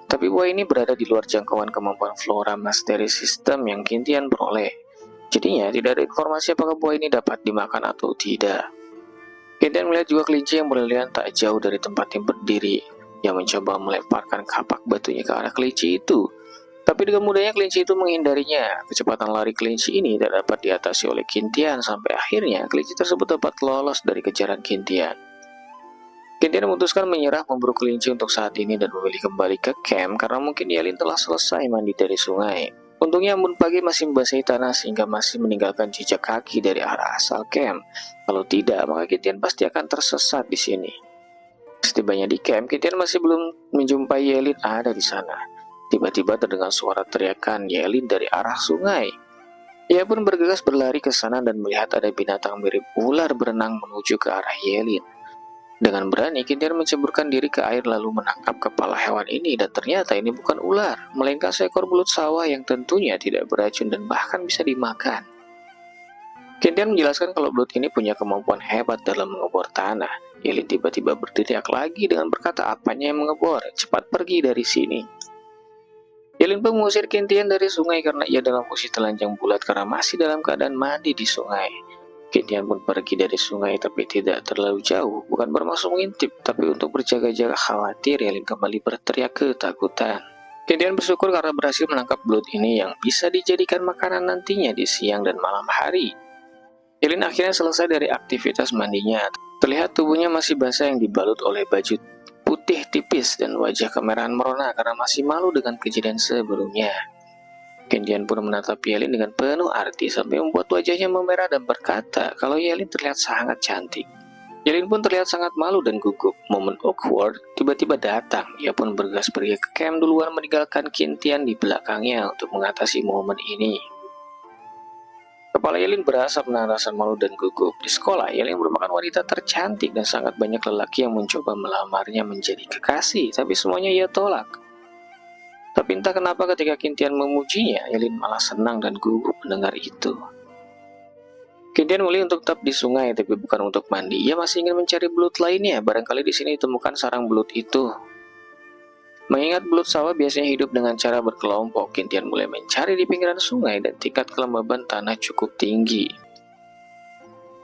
Tapi buah ini berada di luar jangkauan kemampuan flora masteri sistem yang Qintian peroleh. Jadinya tidak ada informasi apakah buah ini dapat dimakan atau tidak. Qintian melihat juga kelinci yang berlarian tak jauh dari tempat yang berdiri, yang mencoba melemparkan kapak batunya ke arah kelinci itu. Tapi dengan mudahnya kelinci itu menghindarinya. Kecepatan lari kelinci ini tidak dapat diatasi oleh Qintian sampai akhirnya kelinci tersebut dapat lolos dari kejaran Qintian. Qintian memutuskan menyerah memburu kelinci untuk saat ini dan memilih kembali ke camp karena mungkin Yelin telah selesai mandi dari sungai. Untungnya embun pagi masih membasahi tanah sehingga masih meninggalkan jejak kaki dari arah asal camp. Kalau tidak, maka Qintian pasti akan tersesat di sini. Setibanya di camp, Qintian masih belum menjumpai Yelin ada di sana. Tiba-tiba terdengar suara teriakan Yelin dari arah sungai. Ia pun bergegas berlari ke sana dan melihat ada binatang mirip ular berenang menuju ke arah Yelin. Dengan berani, Qintian menceburkan diri ke air lalu menangkap kepala hewan ini dan ternyata ini bukan ular, melainkan seekor belut sawah yang tentunya tidak beracun dan bahkan bisa dimakan. Qintian menjelaskan kalau belut ini punya kemampuan hebat dalam mengebor tanah. Yelin tiba-tiba berteriak lagi dengan berkata apanya yang mengebor, cepat pergi dari sini. Yelin pun mengusir Qintian dari sungai karena ia dalam posisi telanjang bulat karena masih dalam keadaan mandi di sungai. Qintian pun pergi dari sungai tapi tidak terlalu jauh, bukan bermaksud mengintip, tapi untuk berjaga-jaga khawatir Yelin kembali berteriak ketakutan. Qintian bersyukur karena berhasil menangkap belut ini yang bisa dijadikan makanan nantinya di siang dan malam hari. Yelin akhirnya selesai dari aktivitas mandinya. Terlihat tubuhnya masih basah yang dibalut oleh baju putih tipis dan wajah kemerahan merona karena masih malu dengan kejadian sebelumnya. Qintian pun menatap Yelin dengan penuh arti sampai membuat wajahnya memerah dan berkata kalau Yelin terlihat sangat cantik. Yelin pun terlihat sangat malu dan gugup. Momen awkward tiba-tiba datang. Ia pun bergegas pergi ke camp duluan, meninggalkan Qingtian di belakangnya untuk mengatasi momen ini. Kepala Yelin berasap menahan rasa malu dan gugup. Di sekolah, Yelin merupakan wanita tercantik dan sangat banyak lelaki yang mencoba melamarnya menjadi kekasih, tapi semuanya ia tolak. Tapi entah kenapa ketika Qingtian memujinya, Yelin malah senang dan gugup mendengar itu. Qingtian memilih untuk tetap di sungai, tapi bukan untuk mandi. Ia masih ingin mencari belut lainnya. Barangkali di sini ditemukan sarang belut itu. Mengingat belut sawah biasanya hidup dengan cara berkelompok, Qingtian mulai mencari di pinggiran sungai dan tingkat kelembaban tanah cukup tinggi.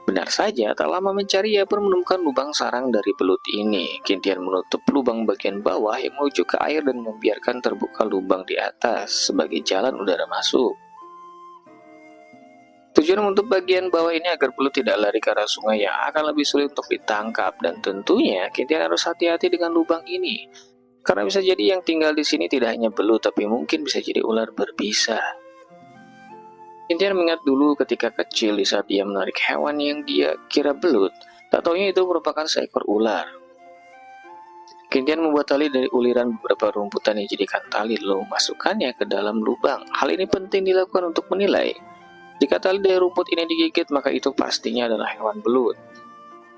Benar saja, tak lama mencari ia pun menemukan lubang sarang dari belut ini. Qingtian menutup lubang bagian bawah yang menuju ke air dan membiarkan terbuka lubang di atas sebagai jalan udara masuk. Tujuan untuk bagian bawah ini agar belut tidak lari ke arah sungai yang akan lebih sulit untuk ditangkap, dan tentunya Qingtian harus hati-hati dengan lubang ini. Karena bisa jadi yang tinggal di sini tidak hanya belut, tapi mungkin bisa jadi ular berbisa. Qingtian mengingat dulu ketika kecil di saat ia menarik hewan yang dia kira belut, tak taunya itu merupakan seekor ular. Qingtian membuat tali dari uliran beberapa rumputan yang dijadikan tali lalu memasukkannya ke dalam lubang. Hal ini penting dilakukan untuk menilai. Jika tali dari rumput ini digigit, maka itu pastinya adalah hewan belut.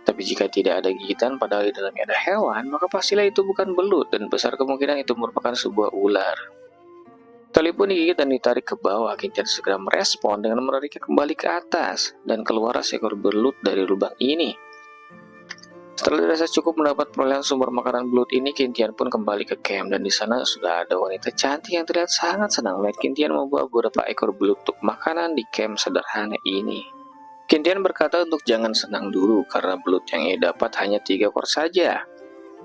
Tapi jika tidak ada gigitan padahal di dalamnya ada hewan, maka pastilah itu bukan belut dan besar kemungkinan itu merupakan sebuah ular. Tali pun digigit dan ditarik ke bawah. Qingtian segera merespon dengan menariknya kembali ke atas dan keluar seekor belut dari lubang ini. Setelah dirasa cukup mendapat perolehan sumber makanan belut ini, Qingtian pun kembali ke camp dan di sana sudah ada wanita cantik yang terlihat sangat senang melihat Qingtian membawa beberapa ekor belut untuk makanan di camp sederhana ini. Qingtian berkata untuk jangan senang dulu karena belut yang ia dapat hanya 3 ekor saja.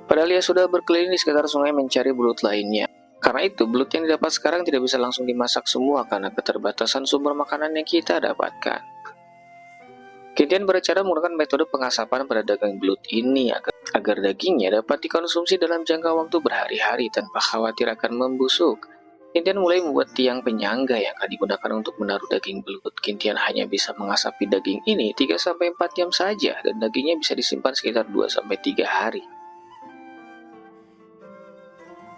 Padahal ia sudah berkeliling di sekitar sungai mencari belut lainnya. Karena itu, belut yang didapat sekarang tidak bisa langsung dimasak semua karena keterbatasan sumber makanan yang kita dapatkan. Qingtian berencana menggunakan metode pengasapan pada daging belut ini agar dagingnya dapat dikonsumsi dalam jangka waktu berhari-hari tanpa khawatir akan membusuk. Qingtian mulai membuat tiang penyangga yang akan digunakan untuk menaruh daging belut. Qingtian hanya bisa mengasapi daging ini 3-4 jam saja dan dagingnya bisa disimpan sekitar 2-3 hari.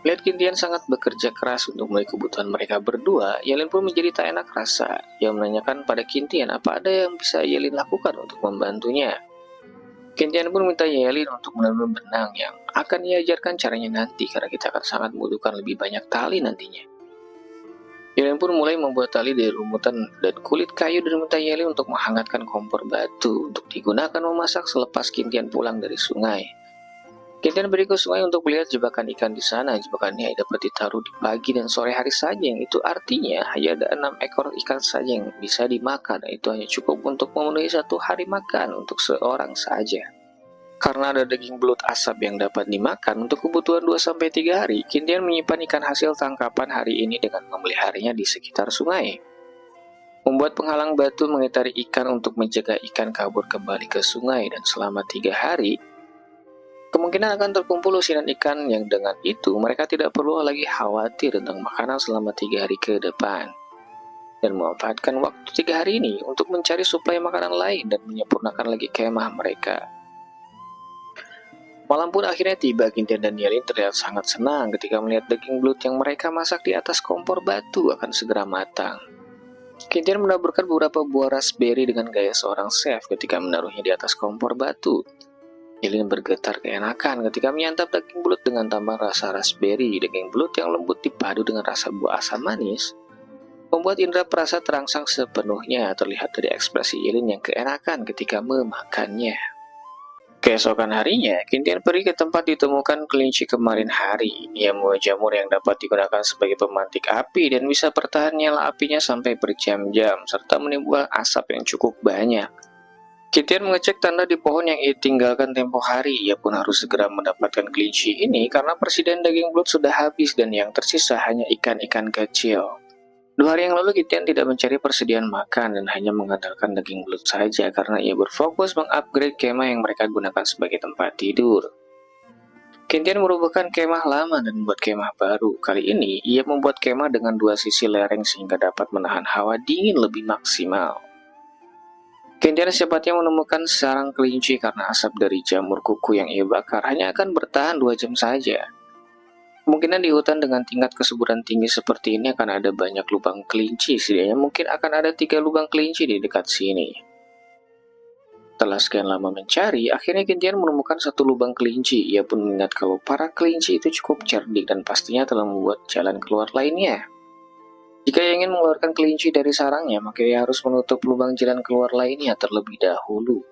Lihat Qingtian sangat bekerja keras untuk memenuhi kebutuhan mereka berdua, Yelin pun menjadi tak enak rasa. Ia menanyakan pada Qingtian apa ada yang bisa Yelin lakukan untuk membantunya. Qingtian pun minta Yelin untuk menenun benang yang akan ia ajarkan caranya nanti karena kita akan sangat membutuhkan lebih banyak tali nantinya. Yelin pun mulai membuat tali dari rumutan dan kulit kayu dan minta Yelin untuk menghangatkan kompor batu untuk digunakan memasak selepas Qingtian pulang dari sungai. Qingtian pergi ke sungai untuk melihat jebakan ikan di sana. Jebakannya dapat ditaruh di pagi dan sore hari saja, yang itu artinya hanya ada 6 ekor ikan saja yang bisa dimakan. Itu hanya cukup untuk memenuhi 1 hari makan untuk seorang saja. Karena ada daging belut asap yang dapat dimakan untuk kebutuhan 2-3 hari, Qingtian menyimpan ikan hasil tangkapan hari ini dengan memeliharinya di sekitar sungai. Membuat penghalang batu mengitari ikan untuk mencegah ikan kabur kembali ke sungai, dan selama 3 hari, kemungkinan akan terkumpul lusinan ikan yang dengan itu mereka tidak perlu lagi khawatir tentang makanan selama 3 hari ke depan. Dan memanfaatkan waktu 3 hari ini untuk mencari suplai makanan lain dan menyempurnakan lagi kemah mereka. Malam pun akhirnya tiba. Qingtian dan Yelin terlihat sangat senang ketika melihat daging belut yang mereka masak di atas kompor batu akan segera matang. Qingtian menaburkan beberapa buah raspberry dengan gaya seorang chef ketika menaruhnya di atas kompor batu. Yelin bergetar keenakan ketika menyantap daging belut dengan tambahan rasa raspberry. Daging belut yang lembut dipadu dengan rasa buah asam manis membuat indera perasa terangsang sepenuhnya, terlihat dari ekspresi Yelin yang keenakan ketika memakannya. Keesokan harinya, Qingtian pergi ke tempat ditemukan kelinci kemarin hari. Ia membawa jamur yang dapat digunakan sebagai pemantik api dan bisa bertahan nyala apinya sampai berjam-jam, serta menimbulkan asap yang cukup banyak. Qingtian mengecek tanda di pohon yang ia tinggalkan tempo hari. Ia pun harus segera mendapatkan kelinci ini karena persediaan daging belut sudah habis dan yang tersisa hanya ikan-ikan kecil. 2 hari yang lalu Qingtian tidak mencari persediaan makan dan hanya mengandalkan daging belut saja karena ia berfokus mengupgrade kemah yang mereka gunakan sebagai tempat tidur. Qingtian merubuhkan kemah lama dan membuat kemah baru. Kali ini ia membuat kemah dengan 2 sisi lereng sehingga dapat menahan hawa dingin lebih maksimal. Kintian secepatnya menemukan sarang kelinci karena asap dari jamur kuku yang ia bakar hanya akan bertahan 2 jam saja. Kemungkinan di hutan dengan tingkat kesuburan tinggi seperti ini akan ada banyak lubang kelinci, setidaknya mungkin akan ada 3 lubang kelinci di dekat sini. Setelah sekian lama mencari, akhirnya Kintian menemukan satu lubang kelinci. Ia pun mengingat kalau para kelinci itu cukup cerdik dan pastinya telah membuat jalan keluar lainnya. Jika ia ingin mengeluarkan kelinci dari sarangnya, maka ia harus menutup lubang jalan keluar lainnya terlebih dahulu.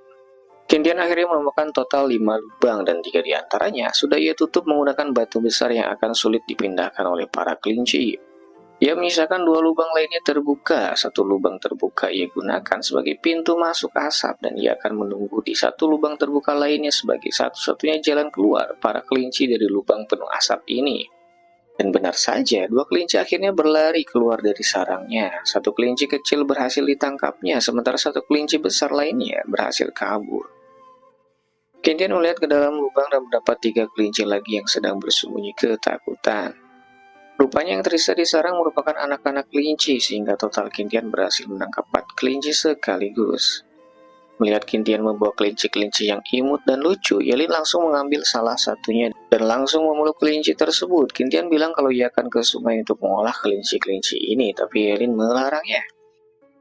Kintian akhirnya menemukan total 5 lubang dan 3 diantaranya sudah ia tutup menggunakan batu besar yang akan sulit dipindahkan oleh para kelinci. Ia menyisakan 2 lubang lainnya terbuka. Satu lubang terbuka ia gunakan sebagai pintu masuk asap dan ia akan menunggu di satu lubang terbuka lainnya sebagai satu-satunya jalan keluar para kelinci dari lubang penuh asap ini. Dan benar saja, 2 kelinci akhirnya berlari keluar dari sarangnya. Satu kelinci kecil berhasil ditangkapnya, sementara satu kelinci besar lainnya berhasil kabur. Kintian melihat ke dalam lubang dan mendapat 3 kelinci lagi yang sedang bersembunyi ketakutan. Rupanya yang tersisa di sarang merupakan anak-anak kelinci, sehingga total Kintian berhasil menangkap 4 kelinci sekaligus. Melihat Kintian membawa kelinci-kelinci yang imut dan lucu, Yelin langsung mengambil salah satunya dan langsung memeluk kelinci tersebut. Kintian bilang kalau ia akan ke sungai untuk mengolah kelinci-kelinci ini, tapi Yelin melarangnya.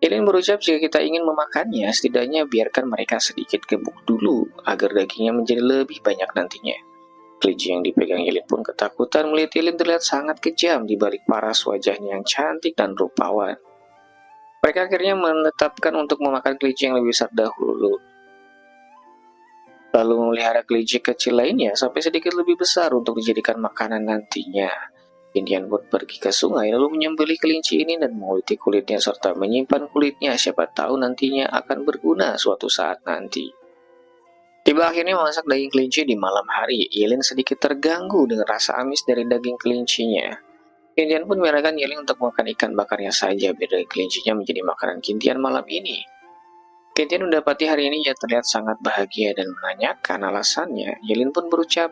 Yelin berucap jika kita ingin memakannya, setidaknya biarkan mereka sedikit gebuk dulu, agar dagingnya menjadi lebih banyak nantinya. Kelinci yang dipegang Yelin pun ketakutan melihat Yelin terlihat sangat kejam di balik paras wajahnya yang cantik dan rupawan. Mereka akhirnya menetapkan untuk memakan kelinci yang lebih besar dahulu, lalu memelihara kelinci kecil lainnya sampai sedikit lebih besar untuk dijadikan makanan nantinya. Kintian pun pergi ke sungai lalu menyembelih kelinci ini dan menguliti kulitnya serta menyimpan kulitnya, siapa tahu nantinya akan berguna suatu saat nanti. Tiba akhirnya memasak daging kelinci di malam hari. Yelin sedikit terganggu dengan rasa amis dari daging kelincinya. Kintian pun menyarankan Yelin untuk makan ikan bakarnya saja biar daging kelincinya menjadi makanan Kintian malam ini. Kintian mendapati hari ini ia terlihat sangat bahagia dan menanyakan alasannya. Yelin pun berucap,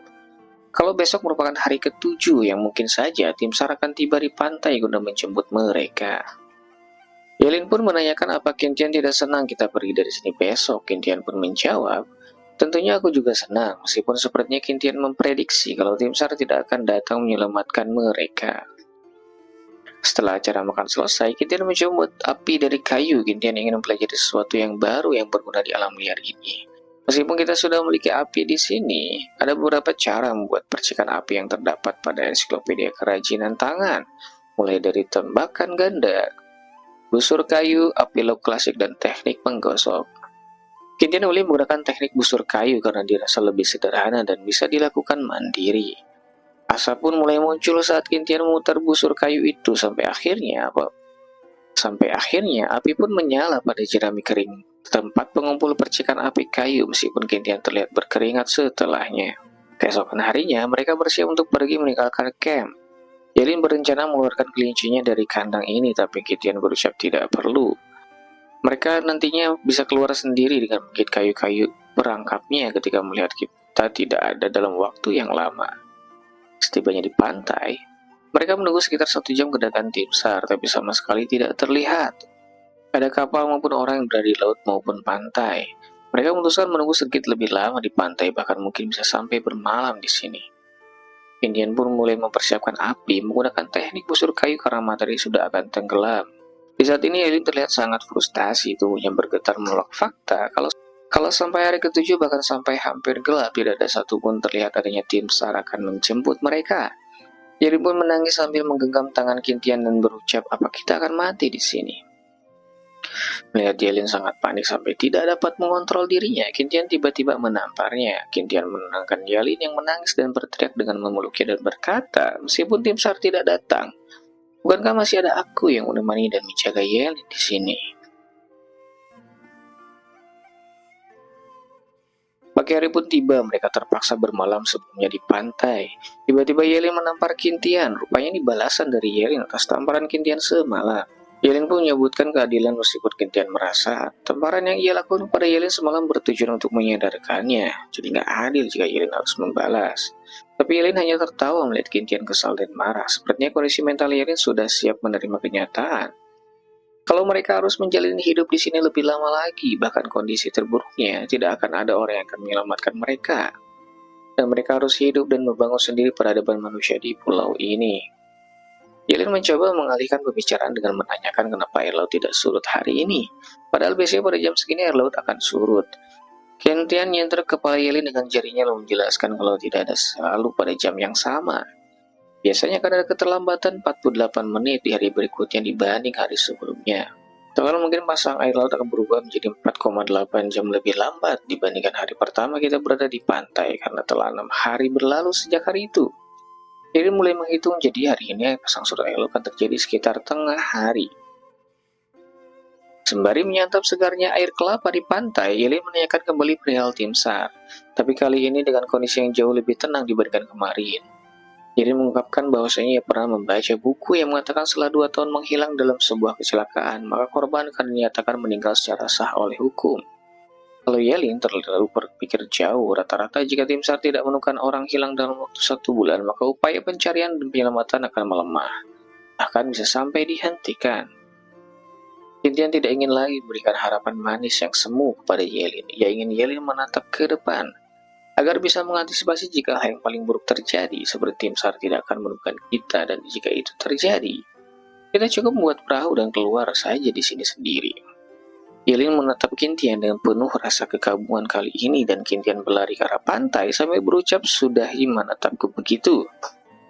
kalau besok merupakan hari ke-7 yang mungkin saja tim SAR akan tiba di pantai guna menjemput mereka. Yelin pun menanyakan apa Kintian tidak senang kita pergi dari sini besok. Kintian pun menjawab, tentunya aku juga senang, meskipun sepertinya Kintian memprediksi kalau tim SAR tidak akan datang menyelamatkan mereka. Setelah acara makan selesai, Kintian mencoba api dari kayu. Kintian ingin mempelajari sesuatu yang baru yang berguna di alam liar ini. Meskipun kita sudah memiliki api di sini, ada beberapa cara membuat percikan api yang terdapat pada ensiklopedia kerajinan tangan, mulai dari tembakan ganda, busur kayu, api log klasik, dan teknik menggosok. Kintian memilih menggunakan teknik busur kayu karena dirasa lebih sederhana dan bisa dilakukan mandiri. Asap pun mulai muncul saat Kintian memutar busur kayu itu sampai akhirnya api pun menyala pada jerami kering tempat pengumpul percikan api kayu meskipun Kintian terlihat berkeringat setelahnya. Keesokan harinya mereka bersiap untuk pergi meninggalkan camp. Yelin berencana mengeluarkan kelincinya dari kandang ini tapi Kintian berucap tidak perlu. Mereka nantinya bisa keluar sendiri dengan menggigit kayu-kayu perangkapnya ketika melihat kita tidak ada dalam waktu yang lama. Setibanya di pantai, mereka menunggu sekitar 1 jam kedatangan tim SAR, tapi sama sekali tidak terlihat ada kapal maupun orang yang berada di laut maupun pantai. Mereka memutuskan menunggu sedikit lebih lama di pantai, bahkan mungkin bisa sampai bermalam di sini. Kintian pun mulai mempersiapkan api menggunakan teknik busur kayu karena matahari sudah akan tenggelam. Di saat ini Yelin terlihat sangat frustasi, tubuhnya bergetar menolak fakta kalau sampai hari ke-7 bahkan sampai hampir gelap tidak ada satupun terlihat adanya tim SAR akan menjemput mereka. Yelin pun menangis sambil menggenggam tangan Kintian dan berucap, apa kita akan mati di sini? Melihat Yelin sangat panik sampai tidak dapat mengontrol dirinya, Kintian tiba-tiba menamparnya. Kintian menenangkan Yelin yang menangis dan berteriak dengan memeluknya dan berkata, meskipun tim SAR tidak datang, bukankah masih ada aku yang menemani dan menjaga Yelin di sini? Pagi hari pun tiba, mereka terpaksa bermalam sebelumnya di pantai. Tiba-tiba Yelin menampar Kintian, rupanya ini balasan dari Yelin atas tamparan Kintian semalam. Yelin pun menyebutkan keadilan meskipun Kintian merasa tamparan yang ia lakukan pada Yelin semalam bertujuan untuk menyadarkannya. Jadi nggak adil jika Yelin harus membalas. Tapi Yelin hanya tertawa melihat Kintian kesal dan marah. Sepertinya kondisi mental Yelin sudah siap menerima kenyataan. Kalau mereka harus menjalani hidup di sini lebih lama lagi, bahkan kondisi terburuknya, tidak akan ada orang yang akan menyelamatkan mereka. Dan mereka harus hidup dan membangun sendiri peradaban manusia di pulau ini. Yelin mencoba mengalihkan pembicaraan dengan menanyakan kenapa air laut tidak surut hari ini. Padahal biasanya pada jam segini air laut akan surut. Kentian nyentuh kepala Yelin dengan jarinya lalu menjelaskan kalau tidak ada selalu pada jam yang sama. Biasanya akan ada keterlambatan 48 menit di hari berikutnya dibanding hari sebelumnya. Kalau mungkin pasang air laut akan berubah menjadi 4,8 jam lebih lambat dibandingkan hari pertama kita berada di pantai karena telah 6 hari berlalu sejak hari itu. Jadi mulai menghitung jadi hari ini pasang surut air laut akan terjadi sekitar tengah hari. Sembari menyantap segarnya air kelapa di pantai, Yeli menanyakan kembali perihal tim SAR. Tapi kali ini dengan kondisi yang jauh lebih tenang dibandingkan kemarin. Yeli mengungkapkan bahwasanya ia pernah membaca buku yang mengatakan setelah 2 tahun menghilang dalam sebuah kecelakaan, maka korban akan dinyatakan meninggal secara sah oleh hukum. Kalau Yelin terlalu berpikir jauh, rata-rata jika tim SAR tidak menemukan orang hilang dalam waktu 1 bulan, maka upaya pencarian dan penyelamatan akan melemah, bahkan bisa sampai dihentikan. Tintian tidak ingin lagi memberikan harapan manis yang semu kepada Yelin. Ia ingin Yelin menatap ke depan, agar bisa mengantisipasi jika hal yang paling buruk terjadi, seperti tim SAR tidak akan menemukan kita, dan jika itu terjadi, kita cukup membuat perahu dan keluar saja di sini sendiri. Yelin menatap Kintian dengan penuh rasa kekaguman kali ini, dan Kintian berlari ke arah pantai sampai berucap, "Sudahi menatapku begitu.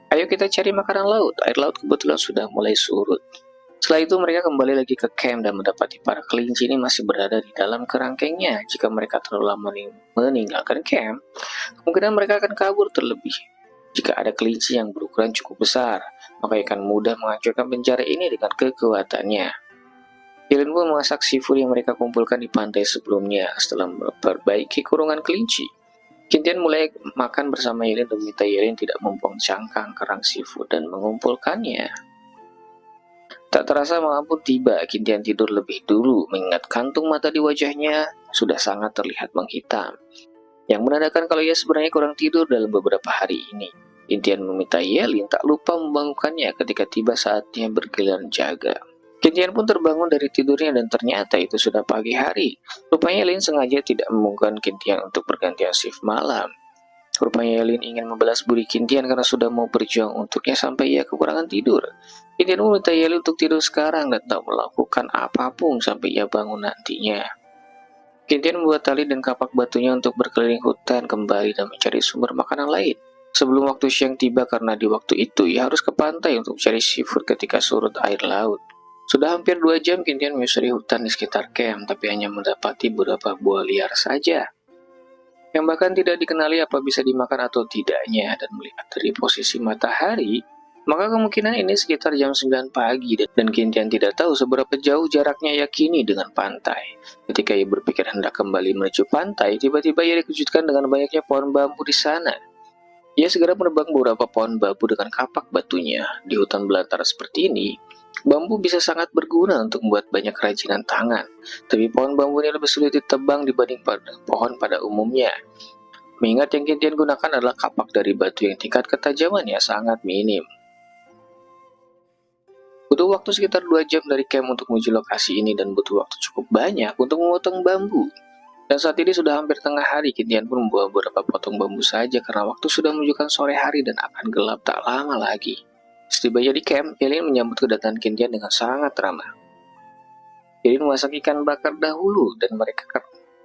Ayo kita cari makanan laut, air laut kebetulan sudah mulai surut." Setelah itu mereka kembali lagi ke camp dan mendapati para kelinci ini masih berada di dalam kerangkengnya. Jika mereka terlalu lama meninggalkan camp, kemungkinan mereka akan kabur terlebih. Jika ada kelinci yang berukuran cukup besar, maka akan mudah menghancurkan penjara ini dengan kekuatannya. Yelin pun memasak seafood yang mereka kumpulkan di pantai sebelumnya. Setelah memperbaiki kurungan kelinci, Kintian mulai makan bersama Yelin dan meminta Yelin tidak membuang cangkang kerang seafood dan mengumpulkannya. Tak terasa malam pun tiba. Kintian tidur lebih dulu, mengingat kantung mata di wajahnya sudah sangat terlihat menghitam, yang menandakan kalau ia sebenarnya kurang tidur dalam beberapa hari ini. Kintian meminta Yelin tak lupa membangunkannya ketika tiba saatnya bergiliran jaga. Kintian pun terbangun dari tidurnya dan ternyata itu sudah pagi hari. Rupanya Yelin sengaja tidak membangunkan Kintian untuk bergantian shift malam. Rupanya Yelin ingin membalas budi Kintian karena sudah mau berjuang untuknya sampai ia kekurangan tidur. Kintian meminta Yelin untuk tidur sekarang dan tak melakukan apapun sampai ia bangun nantinya. Kintian membuat tali dan kapak batunya untuk berkeliling hutan kembali dan mencari sumber makanan lain. Sebelum waktu siang tiba, karena di waktu itu ia harus ke pantai untuk mencari seafood ketika surut air laut. Sudah hampir 2 jam Kintian menyusuri hutan di sekitar camp, tapi hanya mendapati beberapa buah liar saja, yang bahkan tidak dikenali apa bisa dimakan atau tidaknya. Dan melihat dari posisi matahari, maka kemungkinan ini sekitar jam 9 pagi, dan Kintian tidak tahu seberapa jauh jaraknya ia kini dengan pantai. Ketika ia berpikir hendak kembali menuju pantai, tiba-tiba ia dikejutkan dengan banyaknya pohon bambu di sana. Ia segera menebang beberapa pohon bambu dengan kapak batunya. Di hutan belantara seperti ini, bambu bisa sangat berguna untuk membuat banyak kerajinan tangan, tapi pohon bambu ini lebih sulit ditebang dibanding pada pohon pada umumnya. Mengingat yang Kintian gunakan adalah kapak dari batu yang tingkat ketajamannya sangat minim. Butuh waktu sekitar 2 jam dari camp untuk menuju lokasi ini, dan butuh waktu cukup banyak untuk memotong bambu. Dan saat ini sudah hampir tengah hari, Kintian pun membawa beberapa potong bambu saja karena waktu sudah menunjukkan sore hari dan akan gelap tak lama lagi. Setibanya di camp, Yelin menyambut kedatangan Kintian dengan sangat ramah. Yelin memasak ikan bakar dahulu dan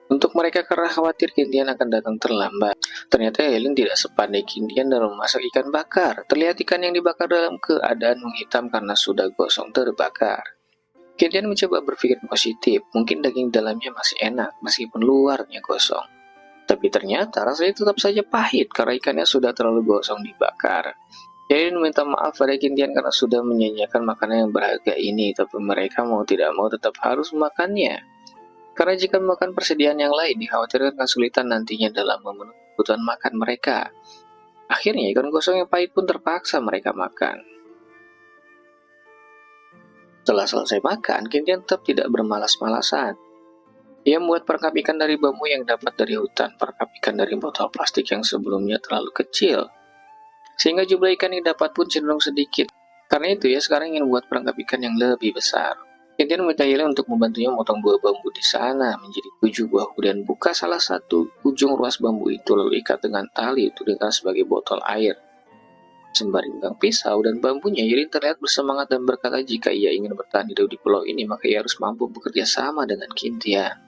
untuk mereka karena khawatir Kintian akan datang terlambat. Ternyata Yelin tidak sepandai Kintian dalam memasak ikan bakar. Terlihat ikan yang dibakar dalam keadaan menghitam karena sudah gosong terbakar. Kintian mencoba berpikir positif, mungkin daging dalamnya masih enak meskipun luarnya gosong. Tapi ternyata rasanya tetap saja pahit karena ikannya sudah terlalu gosong dibakar. Yelin meminta maaf pada Kintian karena sudah menyanyiakan makanan yang berharga ini, tapi mereka mau tidak mau tetap harus memakannya. Karena jika memakan persediaan yang lain, dikhawatirkan kesulitan nantinya dalam memenuhi kebutuhan makan mereka. Akhirnya ikan gosong yang pahit pun terpaksa mereka makan. Setelah selesai makan, Kintian tetap tidak bermalas-malasan. Ia membuat perangkap ikan dari bambu yang dapat dari hutan, perangkap ikan dari botol plastik yang sebelumnya terlalu kecil, sehingga jumlah ikan yang dapat pun cenderung sedikit. Karena itu ya sekarang ingin membuat perangkap ikan yang lebih besar. Kintian meminta Yelin untuk membantunya memotong buah bambu di sana menjadi 7 buah, kemudian buka salah satu ujung ruas bambu itu lalu ikat dengan tali itu dengan sebagai botol air. Sembari memegang pisau dan bambunya, Yelin terlihat bersemangat dan berkata jika ia ingin bertahan hidup di pulau ini, maka ia harus mampu bekerja sama dengan Kintian.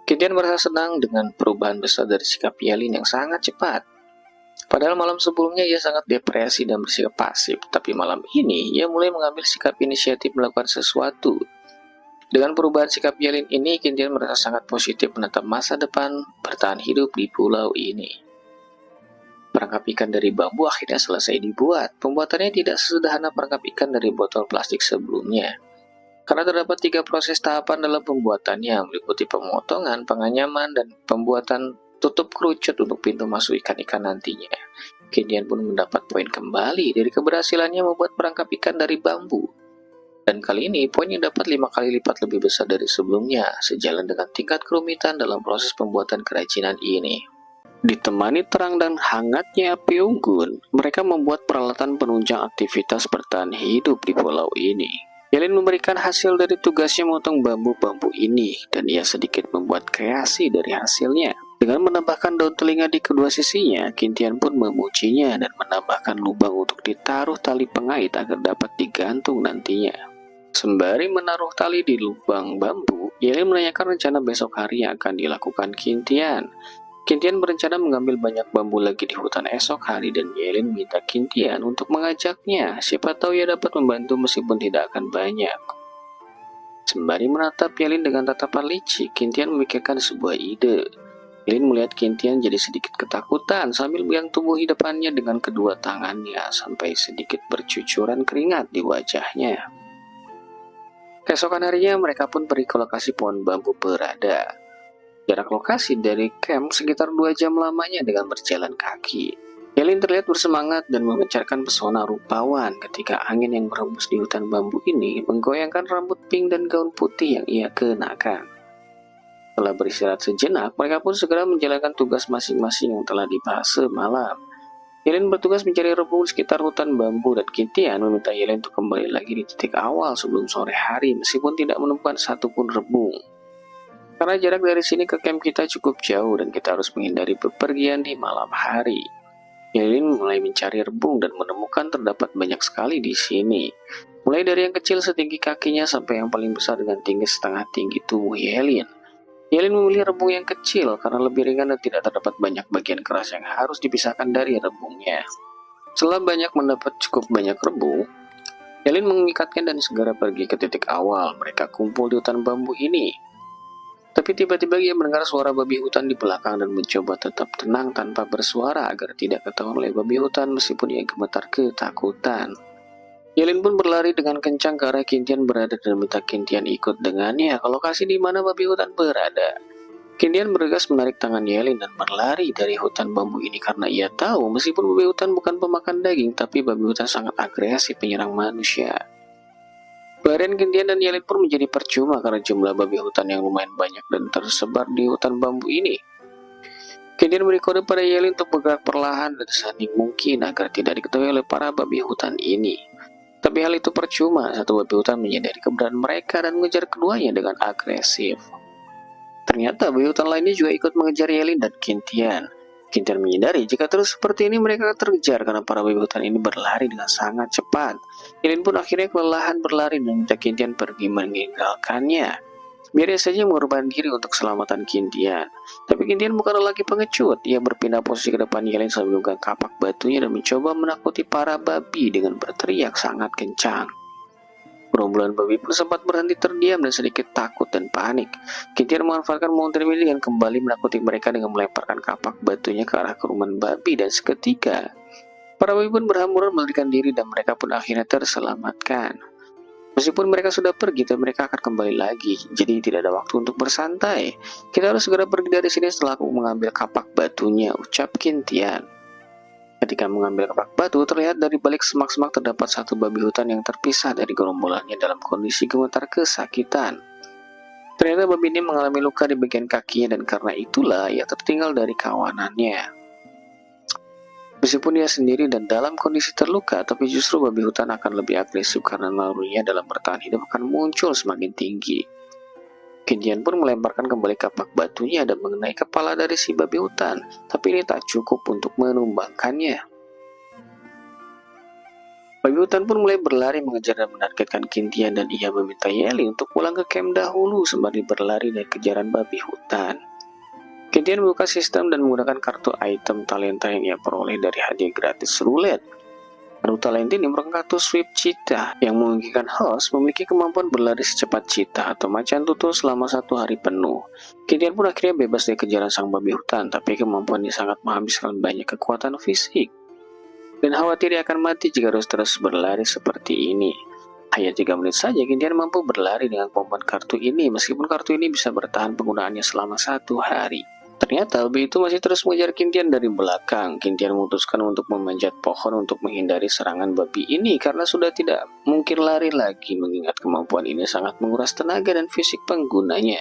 Kintian merasa senang dengan perubahan besar dari sikap Yelin yang sangat cepat. Padahal malam sebelumnya ia sangat depresi dan bersikap pasif, tapi malam ini ia mulai mengambil sikap inisiatif melakukan sesuatu. Dengan perubahan sikap Yelin ini, Kintian merasa sangat positif menatap masa depan bertahan hidup di pulau ini. Perangkap ikan dari bambu akhirnya selesai dibuat. Pembuatannya tidak sesederhana perangkap ikan dari botol plastik sebelumnya. Karena terdapat 3 proses tahapan dalam pembuatannya, meliputi pemotongan, penganyaman, dan pembuatan tutup kerucut untuk pintu masuk ikan-ikan nantinya. Kintian pun mendapat poin kembali dari keberhasilannya membuat perangkap ikan dari bambu. Dan kali ini poinnya dapat 5 kali lipat lebih besar dari sebelumnya, sejalan dengan tingkat kerumitan dalam proses pembuatan kerajinan ini. Ditemani terang dan hangatnya api unggun, mereka membuat peralatan penunjang aktivitas bertahan hidup di pulau ini. Yelin memberikan hasil dari tugasnya memotong bambu-bambu ini, dan ia sedikit membuat kreasi dari hasilnya. Dengan menambahkan daun telinga di kedua sisinya, Kintian pun memujinya dan menambahkan lubang untuk ditaruh tali pengait agar dapat digantung nantinya. Sembari menaruh tali di lubang bambu, Yelin menanyakan rencana besok hari yang akan dilakukan Kintian. Kintian berencana mengambil banyak bambu lagi di hutan esok hari dan Yelin minta Kintian untuk mengajaknya. Siapa tahu ia dapat membantu meskipun tidak akan banyak. Sembari menatap Yelin dengan tatapan licik, Kintian memikirkan sebuah ide. Yelin melihat Kintian jadi sedikit ketakutan sambil memegang tubuh di depannya dengan kedua tangannya sampai sedikit bercucuran keringat di wajahnya. Keesokan harinya mereka pun pergi ke lokasi pohon bambu berada. Jarak lokasi dari camp sekitar 2 jam lamanya dengan berjalan kaki. Yelin terlihat bersemangat dan memancarkan pesona rupawan ketika angin yang berhembus di hutan bambu ini menggoyangkan rambut pink dan gaun putih yang ia kenakan. Setelah beristirahat sejenak, mereka pun segera menjalankan tugas masing-masing yang telah dibahas semalam. Yelin bertugas mencari rebung di sekitar hutan bambu dan Kintian meminta Yelin untuk kembali lagi di titik awal sebelum sore hari meskipun tidak menemukan satupun rebung. Karena jarak dari sini ke camp kita cukup jauh dan kita harus menghindari bepergian di malam hari. Yelin mulai mencari rebung dan menemukan terdapat banyak sekali di sini. Mulai dari yang kecil setinggi kakinya sampai yang paling besar dengan tinggi setengah tinggi tubuh Yelin. Yelin memilih rebung yang kecil karena lebih ringan dan tidak terdapat banyak bagian keras yang harus dipisahkan dari rebungnya. Setelah mendapat cukup banyak rebung, Yelin mengikatnya dan segera pergi ke titik awal. Mereka kumpul di hutan bambu ini. Tapi tiba-tiba ia mendengar suara babi hutan di belakang dan mencoba tetap tenang tanpa bersuara agar tidak ketahuan oleh babi hutan meskipun ia gemetar ketakutan. Yelin pun berlari dengan kencang ke arah Kintian berada dan minta Kintian ikut dengannya ke lokasi di mana babi hutan berada. Kintian bergegas menarik tangan Yelin dan berlari dari hutan bambu ini karena ia tahu meskipun babi hutan bukan pemakan daging, tapi babi hutan sangat agresif menyerang manusia. Pelarian Kintian dan Yelin pun menjadi percuma karena jumlah babi hutan yang lumayan banyak dan tersebar di hutan bambu ini. Kintian beri kode pada Yelin untuk bergerak perlahan dan sehening mungkin agar tidak diketahui oleh para babi hutan ini. Tapi hal itu percuma, satu babi hutan menyadari keberadaan mereka dan mengejar keduanya dengan agresif. Ternyata babi hutan lainnya juga ikut mengejar Yelin dan Kintian. Kintian menyadari jika terus seperti ini mereka akan terkejar karena para babi hutan ini berlari dengan sangat cepat. Yelin pun akhirnya kelelahan berlari dan minta Kintian pergi meninggalkannya. Biar ia saja mengorbankan diri untuk keselamatan Kintian. Tapi Kintian bukan lelaki pengecut. Ia berpindah posisi ke depan Yelin sambil memegang kapak batunya dan mencoba menakuti para babi dengan berteriak sangat kencang. Gerombolan babi pun sempat berhenti terdiam dan sedikit takut dan panik. Kintian memanfaatkan momen ini dengan kembali menakuti mereka dengan melemparkan kapak batunya ke arah kerumunan babi dan seketika para babi pun berhamburan melarikan diri dan mereka pun akhirnya terselamatkan. Meskipun mereka sudah pergi, tapi mereka akan kembali lagi, jadi tidak ada waktu untuk bersantai. Kita harus segera pergi dari sini setelah aku mengambil kapak batunya, ucap Kintian. Ketika mengambil kapak batu, terlihat dari balik semak-semak terdapat satu babi hutan yang terpisah dari gerombolannya dalam kondisi gemetar kesakitan. Ternyata babi ini mengalami luka di bagian kakinya dan karena itulah ia tertinggal dari kawanannya. Meskipun ia sendiri dan dalam kondisi terluka, tapi justru babi hutan akan lebih agresif karena nalurinya dalam bertahan hidup akan muncul semakin tinggi. Kintian pun melemparkan kembali kapak batunya dan mengenai kepala dari si babi hutan, tapi ini tak cukup untuk menumbangkannya. Babi hutan pun mulai berlari mengejar dan menargetkan Kintian, dan ia meminta Yeli untuk pulang ke camp dahulu sembari berlari dari kejaran babi hutan. Kintian membuka sistem dan menggunakan kartu item talenta yang ia peroleh dari hadiah gratis roulette. Kartu talenta ini merupakan kartu sweep cheetah yang memungkinkan host memiliki kemampuan berlari secepat cheetah atau macan tutul selama 1 hari penuh. Kintian pun akhirnya bebas dari kejaran sang babi hutan, tapi kemampuannya sangat menghabiskan banyak kekuatan fisik. Dan khawatir dia akan mati jika harus terus berlari seperti ini. Hanya 3 menit saja Kintian mampu berlari dengan kemampuan kartu ini, meskipun kartu ini bisa bertahan penggunaannya selama 1 hari. Ternyata babi itu masih terus mengejar Kintian dari belakang. Kintian memutuskan untuk memanjat pohon untuk menghindari serangan babi ini karena sudah tidak mungkin lari lagi, mengingat kemampuan ini sangat menguras tenaga dan fisik penggunanya.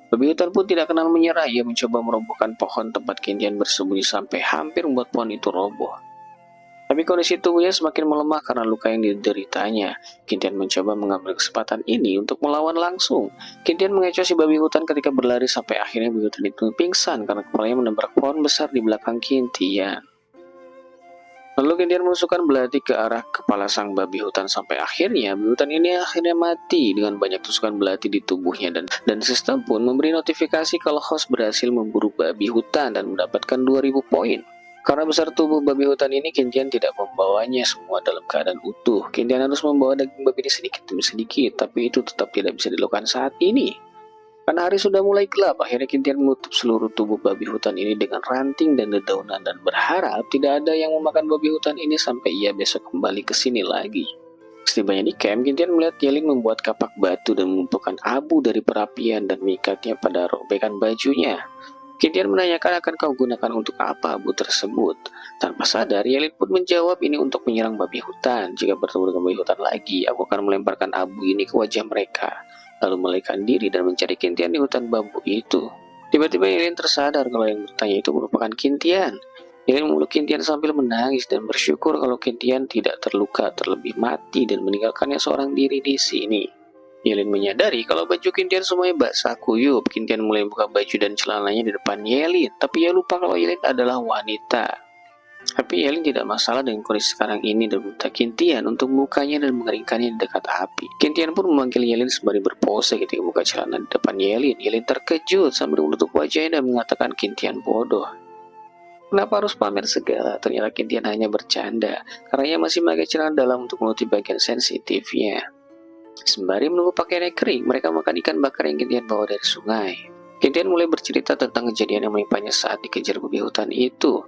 Babi hutan pun tidak kenal menyerah, ia mencoba merobohkan pohon tempat Kintian bersembunyi sampai hampir membuat pohon itu roboh. Tapi kondisi tubuhnya semakin melemah karena luka yang dideritanya. Kintian mencoba mengambil kesempatan ini untuk melawan langsung. Kintian mengecoh si babi hutan ketika berlari sampai akhirnya babi hutan itu pingsan karena kepalanya menabrak pohon besar di belakang Kintian. Lalu Kintian menusukkan belati ke arah kepala sang babi hutan sampai akhirnya babi hutan ini akhirnya mati dengan banyak tusukan belati di tubuhnya, dan sistem pun memberi notifikasi kalau host berhasil memburu babi hutan dan mendapatkan 2000 poin. Karena besar tubuh babi hutan ini, Kintian tidak membawanya semua dalam keadaan utuh. Kintian harus membawa daging babi ini sedikit demi sedikit, tapi itu tetap tidak bisa dilakukan saat ini. Karena hari sudah mulai gelap, akhirnya Kintian menutup seluruh tubuh babi hutan ini dengan ranting dan dedaunan dan berharap tidak ada yang memakan babi hutan ini sampai ia besok kembali ke sini lagi. Setibanya di camp, Kintian melihat Yelin membuat kapak batu dan mengumpulkan abu dari perapian dan mengikatnya pada robekan bajunya. Kintian menanyakan akan kau gunakan untuk apa abu tersebut. Tanpa sadar, Yelin pun menjawab ini untuk menyerang babi hutan. Jika bertemu dengan babi hutan lagi, aku akan melemparkan abu ini ke wajah mereka, lalu melarikan diri dan mencari Kintian di hutan bambu itu. Tiba-tiba Yelin tersadar kalau yang bertanya itu merupakan Kintian. Yelin memeluk Kintian sambil menangis dan bersyukur kalau Kintian tidak terluka, terlebih mati dan meninggalkannya seorang diri di sini. Yelin menyadari kalau baju Kintian semuanya basah kuyup. Kintian mulai buka baju dan celananya di depan Yelin, tapi ia lupa kalau Yelin adalah wanita. Tapi Yelin tidak masalah dengan kondisi sekarang ini dan meminta Kintian untuk membukanya dan mengeringkannya di dekat api. Kintian pun memanggil Yelin sembari berpose ketika buka celana di depan Yelin. Yelin terkejut sambil menutup wajahnya dan mengatakan Kintian bodoh. Kenapa harus pamer segala? Ternyata Kintian hanya bercanda karena ia masih memakai celana dalam untuk menutupi bagian sensitifnya. Sembari menunggu pakaiannya kering, mereka makan ikan bakar yang Kintian bawa dari sungai. Kintian mulai bercerita tentang kejadian yang menimpanya saat dikejar babi hutan itu.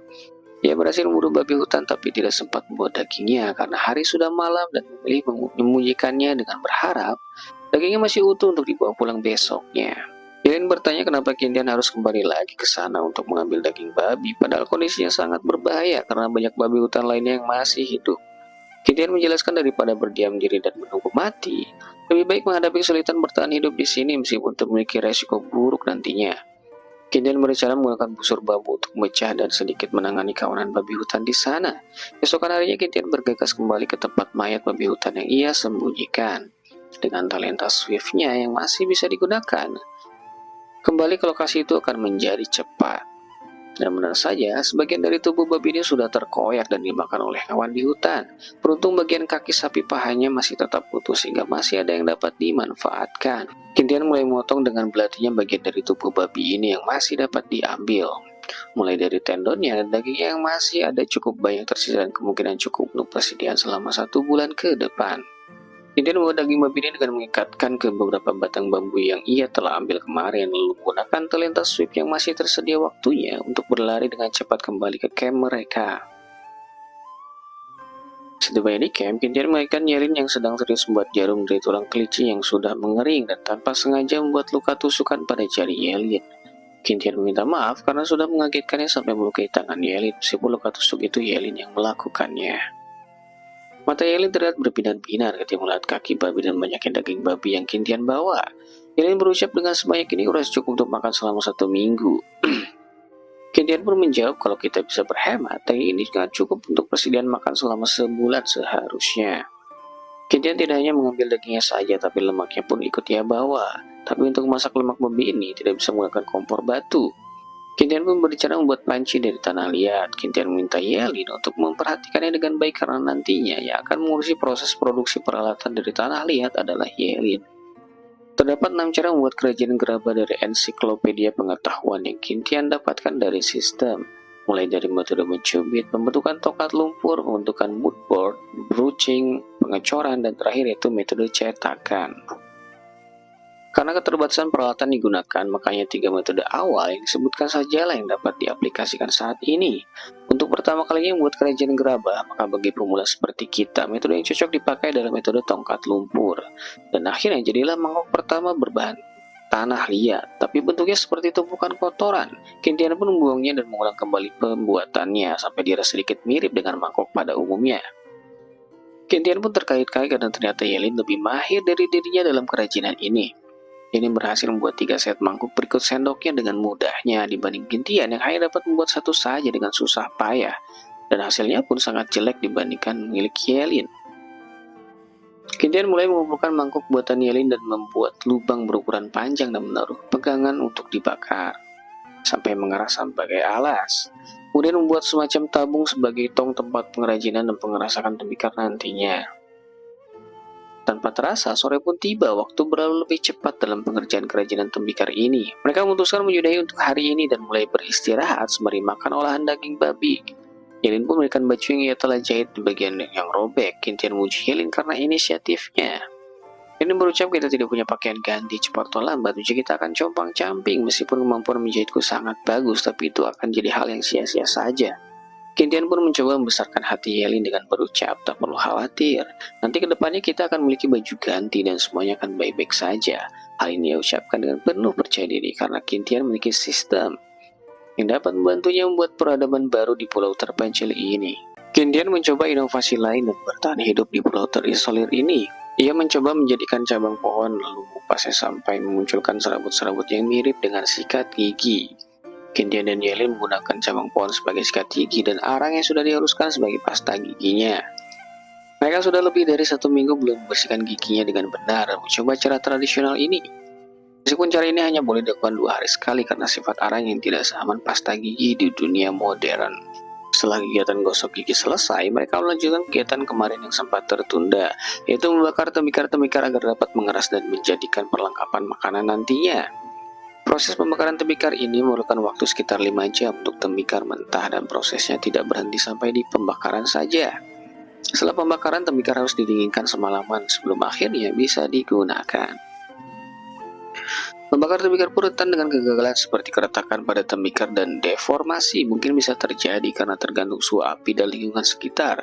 Ia berhasil memburu babi hutan tapi tidak sempat membawa dagingnya karena hari sudah malam dan memilih menyembunyikannya dengan berharap dagingnya masih utuh untuk dibawa pulang besoknya. Yelin bertanya kenapa Kintian harus kembali lagi ke sana untuk mengambil daging babi, padahal kondisinya sangat berbahaya karena banyak babi hutan lainnya yang masih hidup. Kintian menjelaskan daripada berdiam diri dan menunggu mati, lebih baik menghadapi kesulitan bertahan hidup di sini meskipun memiliki resiko buruk nantinya. Kintian berencana menggunakan busur bambu untuk memecah dan sedikit menangani kawanan babi hutan di sana. Esokan harinya Kintian bergegas kembali ke tempat mayat babi hutan yang ia sembunyikan. Dengan talenta swiftnya yang masih bisa digunakan, kembali ke lokasi itu akan menjadi cepat. Dan benar saja, sebagian dari tubuh babi ini sudah terkoyak dan dimakan oleh hewan di hutan. Beruntung bagian kaki sapi pahanya masih tetap utuh sehingga masih ada yang dapat dimanfaatkan. Kintian mulai memotong dengan belatinya bagian dari tubuh babi ini yang masih dapat diambil. Mulai dari tendonnya dan dagingnya yang masih ada cukup banyak tersisa dan kemungkinan cukup untuk persediaan selama 1 bulan ke depan. Kintian membawa daging babi ini dengan mengikatkan ke beberapa batang bambu yang ia telah ambil kemarin, lalu menggunakan talenta sweep yang masih tersedia waktunya untuk berlari dengan cepat kembali ke camp mereka. Setibanya di camp, Kintian mengingatkan Yelin yang sedang serius membuat jarum dari tulang kelinci yang sudah mengering dan tanpa sengaja membuat luka tusukan pada jari Yelin. Kintian meminta maaf karena sudah mengagetkannya sampai melukai tangan Yelin, meskipun luka tusuk itu Yelin yang melakukannya. Mata Yelin terlihat berbinar-binar ketika melihat kaki babi dan banyaknya daging babi yang Kintian bawa. Yelin berucap dengan sebanyak ini udah cukup untuk makan selama 1 minggu. Kintian pun menjawab kalau kita bisa berhemat, teh ini sangat cukup untuk persediaan makan selama sebulan seharusnya. Kintian tidak hanya mengambil dagingnya saja, tapi lemaknya pun ikut ia bawa. Tapi untuk masak lemak babi ini tidak bisa menggunakan kompor batu. Kintian pun berencana membuat panci dari tanah liat. Kintian meminta Yelin untuk memperhatikannya dengan baik karena nantinya yang akan mengurusi proses produksi peralatan dari tanah liat adalah Yelin. Terdapat 6 cara membuat kerajinan gerabah dari ensiklopedia pengetahuan yang Kintian dapatkan dari sistem, mulai dari metode mencubit, pembentukan tongkat lumpur, pembentukan moodboard, brushing, pengecoran, dan terakhir yaitu metode cetakan. Karena keterbatasan peralatan digunakan, makanya 3 metode awal yang disebutkan sajalah yang dapat diaplikasikan saat ini. Untuk pertama kalinya membuat kerajinan gerabah, maka bagi pemula seperti kita, metode yang cocok dipakai adalah metode tongkat lumpur. Dan akhirnya jadilah mangkok pertama berbahan tanah liat, tapi bentuknya seperti tumpukan kotoran. Kintian pun membuangnya dan mengulang kembali pembuatannya sampai dirasa sedikit mirip dengan mangkok pada umumnya. Kintian pun terkait-kait karena ternyata Yelin lebih mahir dari dirinya dalam kerajinan ini. Ini berhasil membuat 3 set mangkuk berikut sendoknya dengan mudahnya dibanding Kintian yang hanya dapat membuat satu saja dengan susah payah. Dan hasilnya pun sangat jelek dibandingkan milik Yelin. Kintian mulai mengumpulkan mangkuk buatan Yelin dan membuat lubang berukuran panjang dan menaruh pegangan untuk dibakar. Sampai mengerah sebagai alas. Kemudian membuat semacam tabung sebagai tong tempat pengrajinan dan pengerasakan tembikar nantinya. Tanpa terasa, sore pun tiba. Waktu berlalu lebih cepat dalam pengerjaan kerajinan tembikar ini. Mereka memutuskan menyudahi untuk hari ini dan mulai beristirahat sembari makan olahan daging babi. Yelin pun memberikan baju yang ia telah jahit di bagian yang robek. Kintian memuji Yelin karena inisiatifnya. Yelin berucap kita tidak punya pakaian ganti, cepat atau lambat baju kita akan compang-camping. Meskipun kemampuan menjahitku sangat bagus, tapi itu akan jadi hal yang sia-sia saja. Kintian pun mencoba membesarkan hati Yelin dengan berucap, tak perlu khawatir. Nanti kedepannya kita akan memiliki baju ganti dan semuanya akan baik-baik saja. Hal ini ia ucapkan dengan penuh percaya diri karena Kintian memiliki sistem yang dapat membantunya membuat peradaban baru di pulau terpencil ini. Kintian mencoba inovasi lain dan bertahan hidup di pulau terisolir ini. Ia mencoba menjadikan cabang pohon lalu mengupasnya sampai memunculkan serabut-serabut yang mirip dengan sikat gigi. Kintian dan Yelin menggunakan cabang pohon sebagai sikat gigi dan arang yang sudah dihaluskan sebagai pasta giginya. Mereka sudah lebih dari 1 minggu belum membersihkan giginya dengan benar dan mencoba cara tradisional ini. Meskipun cara ini hanya boleh dilakukan 2 hari sekali karena sifat arang yang tidak seaman pasta gigi di dunia modern. Setelah kegiatan gosok gigi selesai, mereka melanjutkan kegiatan kemarin yang sempat tertunda, yaitu membakar tembikar-tembikar agar dapat mengeras dan menjadikan perlengkapan makanan nantinya. Proses pembakaran tembikar ini memerlukan waktu sekitar 5 jam untuk tembikar mentah dan prosesnya tidak berhenti sampai di pembakaran saja. Setelah pembakaran, tembikar harus didinginkan semalaman sebelum akhirnya bisa digunakan. Membakar tembikar pun rentan dengan kegagalan seperti keretakan pada tembikar dan deformasi mungkin bisa terjadi karena tergantung suhu api dan lingkungan sekitar.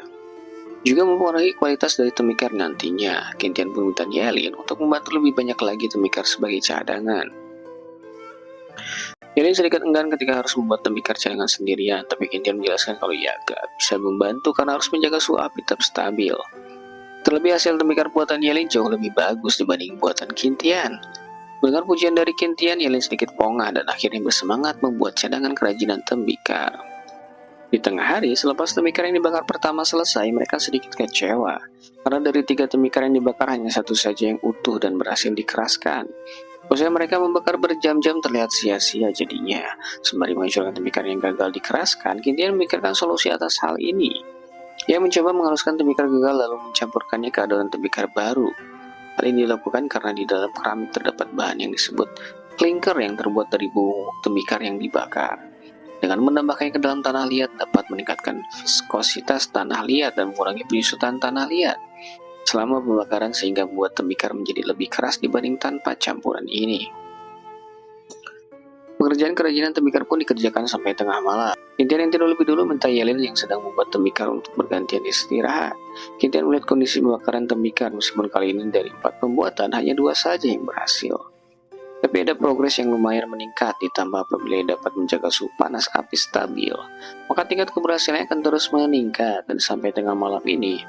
Juga mempengaruhi kualitas dari tembikar nantinya. Kintian pun meminta Yelin untuk membantu lebih banyak lagi tembikar sebagai cadangan. Yelin sedikit enggan ketika harus membuat tembikar cadangan sendirian, tapi Kintian menjelaskan kalau ia gak bisa membantu karena harus menjaga suhu api tetap stabil. Terlebih hasil tembikar buatan Yelin jauh lebih bagus dibanding buatan Kintian. Mendengar pujian dari Kintian, Yelin sedikit pongah dan akhirnya bersemangat membuat cadangan kerajinan tembikar. Di tengah hari, selepas tembikar yang dibakar pertama selesai, mereka sedikit kecewa. Karena dari 3 tembikar yang dibakar hanya 1 saja yang utuh dan berhasil dikeraskan. Usai mereka membakar berjam-jam terlihat sia-sia jadinya. Sembari menghancurkan tembikar yang gagal dikeraskan, Kintian memikirkan solusi atas hal ini. Ia mencoba menghaluskan tembikar gagal lalu mencampurkannya ke adonan tembikar baru. Hal ini dilakukan karena di dalam keramik terdapat bahan yang disebut klinker yang terbuat dari bubuk tembikar yang dibakar. Dengan menambahkannya ke dalam tanah liat dapat meningkatkan viskositas tanah liat dan mengurangi penyusutan tanah liat selama pembakaran sehingga membuat tembikar menjadi lebih keras dibanding tanpa campuran ini. Pengerjaan kerajinan tembikar pun dikerjakan sampai tengah malam. Kintian yang tidur lebih dulu minta Yelin yang sedang membuat tembikar untuk bergantian istirahat. Kintian melihat kondisi pembakaran tembikar meskipun kali ini dari 4 pembuatan hanya 2 saja yang berhasil. Tapi ada progres yang lumayan meningkat ditambah apabila dapat menjaga suhu panas api stabil. Maka tingkat keberhasilannya akan terus meningkat dan sampai tengah malam ini.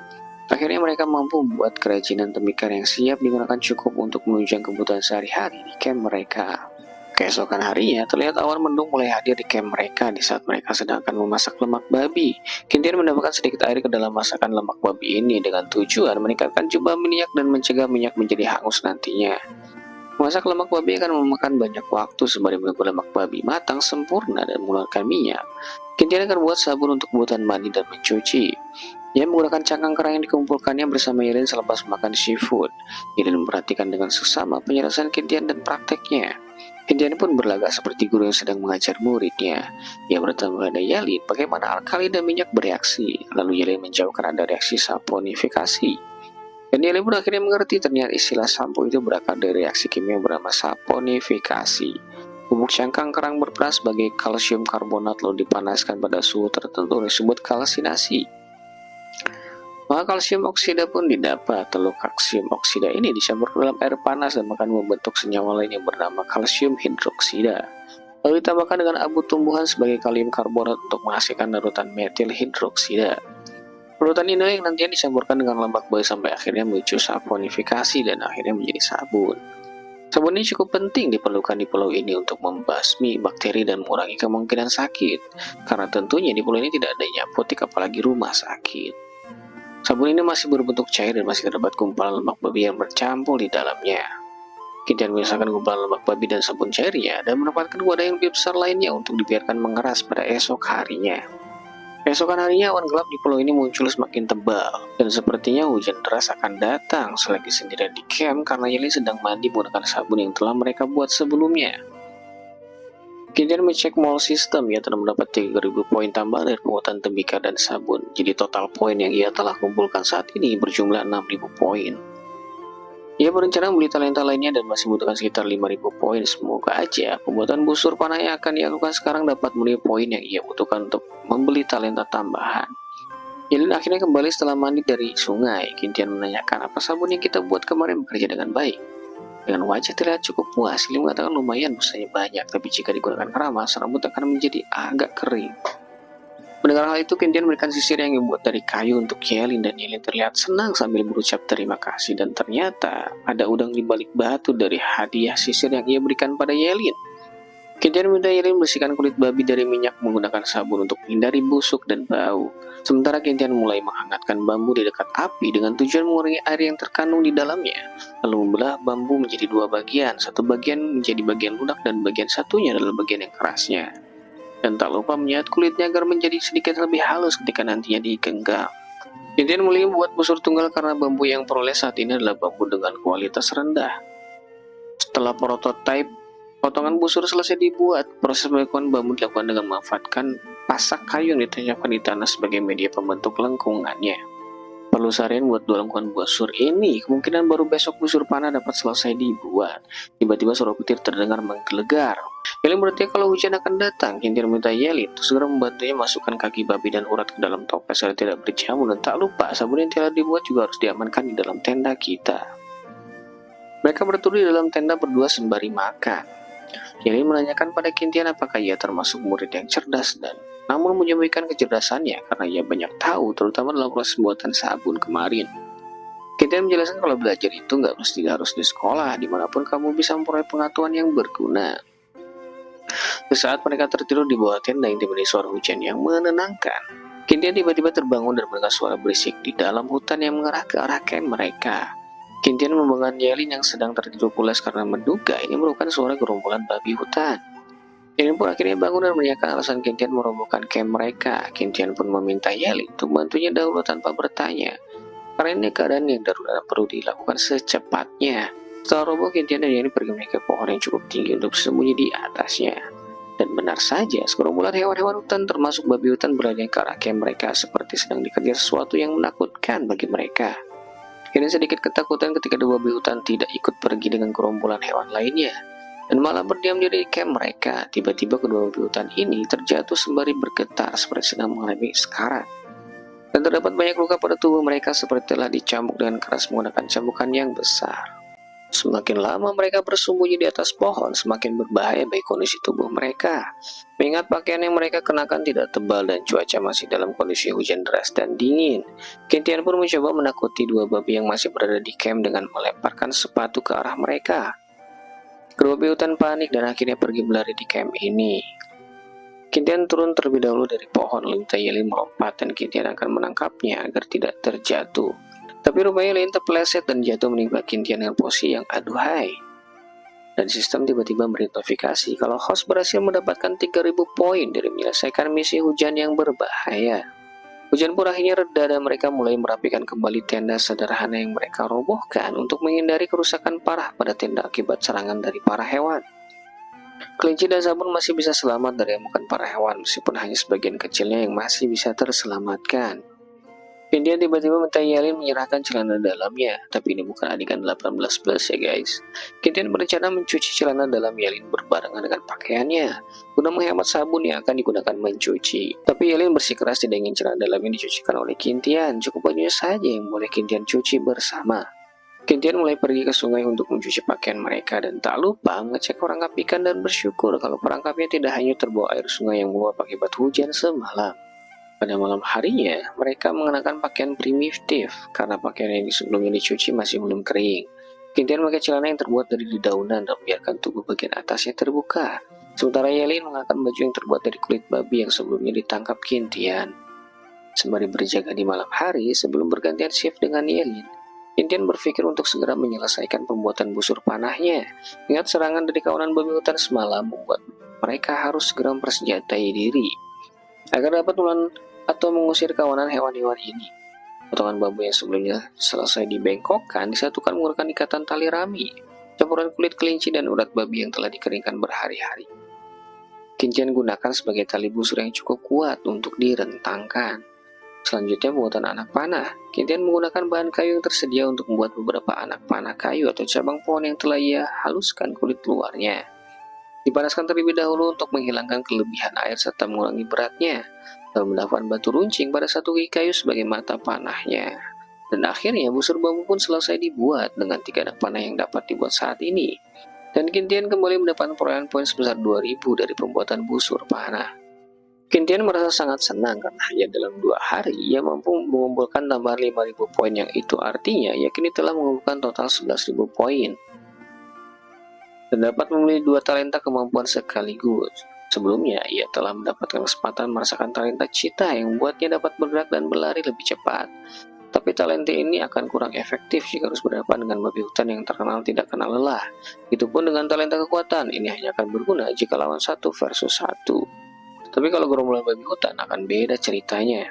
Akhirnya mereka mampu membuat kerajinan tembikar yang siap digunakan cukup untuk menunjang kebutuhan sehari-hari di camp mereka. Keesokan harinya, terlihat awan mendung mulai hadir di camp mereka di saat mereka sedang akan memasak lemak babi. Kintian menambahkan sedikit air ke dalam masakan lemak babi ini dengan tujuan meningkatkan jumlah minyak dan mencegah minyak menjadi hangus nantinya. Memasak lemak babi akan memakan banyak waktu sembari menunggu lemak babi matang sempurna dan mengeluarkan minyak. Kintian akan buat sabun untuk kebutuhan mandi dan mencuci. Ia menggunakan cangkang kerang yang dikumpulkannya bersama Yelin selepas makan seafood. Yelin memperhatikan dengan seksama penyelesaian Kintian dan prakteknya. Kintian pun berlagak seperti guru yang sedang mengajar muridnya. Ia bertanya kepada Yelin bagaimana alkali dan minyak bereaksi. Lalu Yelin menjawabkan ada reaksi saponifikasi. Dan Yelin pun akhirnya mengerti ternyata istilah sampo itu berakar dari reaksi kimia bernama saponifikasi. Bubuk cangkang kerang berperan sebagai kalsium karbonat lalu dipanaskan pada suhu tertentu disebut kalsinasi. Maka kalsium oksida pun didapat, lalu kalsium oksida ini dicampur ke dalam air panas dan akan membentuk senyawa lain yang bernama kalsium hidroksida. Lalu ditambahkan dengan abu tumbuhan sebagai kalium karbonat untuk menghasilkan larutan metil hidroksida. Larutan ini yang nantinya dicampurkan dengan lemak babi sampai akhirnya memicu saponifikasi dan akhirnya menjadi sabun. Sabun ini cukup penting diperlukan di pulau ini untuk membasmi bakteri dan mengurangi kemungkinan sakit, karena tentunya di pulau ini tidak adanya apotek apalagi rumah sakit. Sabun ini masih berbentuk cair dan masih terdapat gumpalan lemak babi yang bercampur di dalamnya. Kintian memisahkan gumpalan lemak babi dan sabun cairnya dan menempatkan wadah yang lebih besar lainnya untuk dibiarkan mengeras pada esok harinya. Keesokan harinya awan gelap di pulau ini muncul semakin tebal dan sepertinya hujan deras akan datang selagi sendirian di camp karena Yelin sedang mandi menggunakan sabun yang telah mereka buat sebelumnya. Kintian mengecek mall system, ia telah mendapat 3.000 poin tambahan dari penguatan tembikar dan sabun. Jadi total poin yang ia telah kumpulkan saat ini berjumlah 6.000 poin. Ia berencana membeli talenta lainnya dan masih membutuhkan sekitar 5.000 poin. Semoga aja pembuatan busur panah yang akan dilakukan sekarang dapat membeli poin yang ia butuhkan untuk membeli talenta tambahan. Yelin akhirnya kembali setelah mandi dari sungai. Kintian menanyakan apa sabun yang kita buat kemarin bekerja dengan baik. Dengan wajah terlihat cukup puas, Yelin mengatakan lumayan busanya banyak, tapi jika digunakan keramas, rambut akan menjadi agak kering. Mendengar hal itu, Kintian memberikan sisir yang dibuat dari kayu untuk Yelin dan Yelin terlihat senang sambil berucap terima kasih dan ternyata ada udang di balik batu dari hadiah sisir yang ia berikan pada Yelin. Kintian meminta Yelin membersihkan kulit babi dari minyak menggunakan sabun untuk menghindari busuk dan bau. Sementara Kintian mulai menghangatkan bambu di dekat api dengan tujuan mengurangi air yang terkandung di dalamnya. Lalu membelah bambu menjadi dua bagian, satu bagian menjadi bagian lunak dan bagian satunya adalah bagian yang kerasnya. Dan tak lupa menyikat kulitnya agar menjadi sedikit lebih halus ketika nantinya digenggam. Kintian mulai membuat busur tunggal karena bambu yang peroleh saat ini adalah bambu dengan kualitas rendah. Setelah prototipe potongan busur selesai dibuat, proses pembuatan bambu dilakukan dengan memanfaatkan pasak kayu yang ditancapkan di tanah sebagai media pembentuk lengkungannya. Perlu seharian buat dua lengkungan busur ini, kemungkinan baru besok busur panah dapat selesai dibuat. Tiba-tiba suara petir terdengar menggelegar. Yelin berarti kalau hujan akan datang. Kintian meminta Yelin untuk segera membantunya masukkan kaki babi dan urat ke dalam toples agar tidak berjamur, dan tak lupa sabun yang telah dibuat juga harus diamankan di dalam tenda kita. Mereka bertutur di dalam tenda berdua sembari makan. Yelin menanyakan pada Kintian apakah ia termasuk murid yang cerdas dan namun menyembunyikan kecerdasannya karena ia banyak tahu terutama dalam proses pembuatan sabun kemarin. Kintian menjelaskan kalau belajar itu nggak mesti harus di sekolah, dimanapun kamu bisa memperoleh pengetahuan yang berguna. Sesaat mereka tertidur di bawah tenda yang ditemani suara hujan yang menenangkan, Kintian tiba-tiba terbangun dan mendengar suara berisik di dalam hutan yang mengarah ke arah camp mereka. Kintian membangunkan Yelin yang sedang tertidur pulas karena menduga ini merupakan suara gerombolan babi hutan. Yelin pun akhirnya bangun dan menanyakan alasan Kintian merobohkan camp mereka. Kintian pun meminta Yelin untuk membantunya dahulu tanpa bertanya, karena ini keadaan yang darurat perlu dilakukan secepatnya. Setelah roboh, Kintian dan Yelin pergi menaiki pohon yang cukup tinggi untuk bersembunyi di atasnya. Dan benar saja, segerombolan hewan-hewan hutan termasuk babi hutan berlari ke arah camp mereka seperti sedang dikejar sesuatu yang menakutkan bagi mereka. Yelin sedikit ketakutan ketika dua babi hutan tidak ikut pergi dengan gerombolan hewan lainnya dan malah berdiam diri di camp mereka. Tiba-tiba kedua babi hutan ini terjatuh sembari bergetar seperti sedang mengalami sekarat. Dan terdapat banyak luka pada tubuh mereka seperti telah dicambuk dengan keras menggunakan cambukan yang besar. Semakin lama mereka bersembunyi di atas pohon, semakin berbahaya bagi kondisi tubuh mereka. Mengingat pakaian yang mereka kenakan tidak tebal dan cuaca masih dalam kondisi hujan deras dan dingin, Kintian pun mencoba menakuti dua babi yang masih berada di camp dengan melemparkan sepatu ke arah mereka. Kedua babi hutan panik dan akhirnya pergi berlari di camp ini. Kintian turun terlebih dahulu dari pohon, lalu Yelin melompat dan Kintian akan menangkapnya agar tidak terjatuh. Tapi rupanya Yelin terpeleset dan jatuh menimpa Kintian dengan posisi yang aduhai. Dan sistem tiba-tiba memberi notifikasi kalau host berhasil mendapatkan 3000 poin dari menyelesaikan misi hujan yang berbahaya. Hujan pun akhirnya reda dan mereka mulai merapikan kembali tenda sederhana yang mereka robohkan untuk menghindari kerusakan parah pada tenda akibat serangan dari para hewan. Kelinci dan sabun masih bisa selamat dari amukan para hewan, meskipun hanya sebagian kecilnya yang masih bisa terselamatkan. Kintian tiba-tiba minta Yelin menyerahkan celana dalamnya, tapi ini bukan adegan 18+ ya guys. Kintian berencana mencuci celana dalam Yelin berbarengan dengan pakaiannya, guna menghemat sabun yang akan digunakan mencuci. Tapi Yelin bersikeras tidak ingin celana dalamnya dicucikan oleh Kintian, cukup bajunya saja yang boleh Kintian cuci bersama. Kintian mulai pergi ke sungai untuk mencuci pakaian mereka dan tak lupa mengecek perangkap ikan dan bersyukur kalau perangkapnya tidak hanya terbawa air sungai yang meluap akibat hujan semalam. Pada malam harinya, mereka mengenakan pakaian primitif karena pakaian yang sebelumnya dicuci masih belum kering. Kintian memakai celana yang terbuat dari dedaunan dan membiarkan tubuh bagian atasnya terbuka. Sementara Yelin mengenakan baju yang terbuat dari kulit babi yang sebelumnya ditangkap Kintian. Sembari berjaga di malam hari sebelum bergantian shift dengan Yelin, Kintian berpikir untuk segera menyelesaikan pembuatan busur panahnya. Ingat serangan dari kawanan babi hutan semalam membuat mereka harus segera mempersenjatai diri agar dapat melawan atau mengusir kawanan hewan-hewan ini. Potongan bambu yang sebelumnya selesai dibengkokkan disatukan menggunakan ikatan tali rami, campuran kulit kelinci dan urat babi yang telah dikeringkan berhari-hari. Kintian gunakan sebagai tali busur yang cukup kuat untuk direntangkan. Selanjutnya pembuatan anak panah. Kintian menggunakan bahan kayu yang tersedia untuk membuat beberapa anak panah kayu atau cabang pohon yang telah ia haluskan kulit luarnya. Dipanaskan terlebih dahulu untuk menghilangkan kelebihan air serta mengurangi beratnya. Lalu menambahkan batu runcing pada satu gigi kayu sebagai mata panahnya. Dan akhirnya busur bambu pun selesai dibuat dengan 3 anak panah yang dapat dibuat saat ini. Dan Kintian kembali mendapatkan perolehan poin sebesar 2000 dari pembuatan busur panah. Kintian merasa sangat senang karena hanya dalam 2 hari ia mampu mengumpulkan tambahan 5000 poin, yang itu artinya ia kini telah mengumpulkan total 11.000 poin. Dan dapat memilih 2 talenta kemampuan sekaligus. Sebelumnya ia telah mendapatkan kesempatan merasakan talenta cheetah yang membuatnya dapat bergerak dan berlari lebih cepat. Tapi talenta ini akan kurang efektif jika harus berhadapan dengan babi hutan yang terkenal tidak kenal lelah. Itupun dengan talenta kekuatan, ini hanya akan berguna jika lawan 1 versus 1. Tapi kalau gerombolan babi hutan akan beda ceritanya.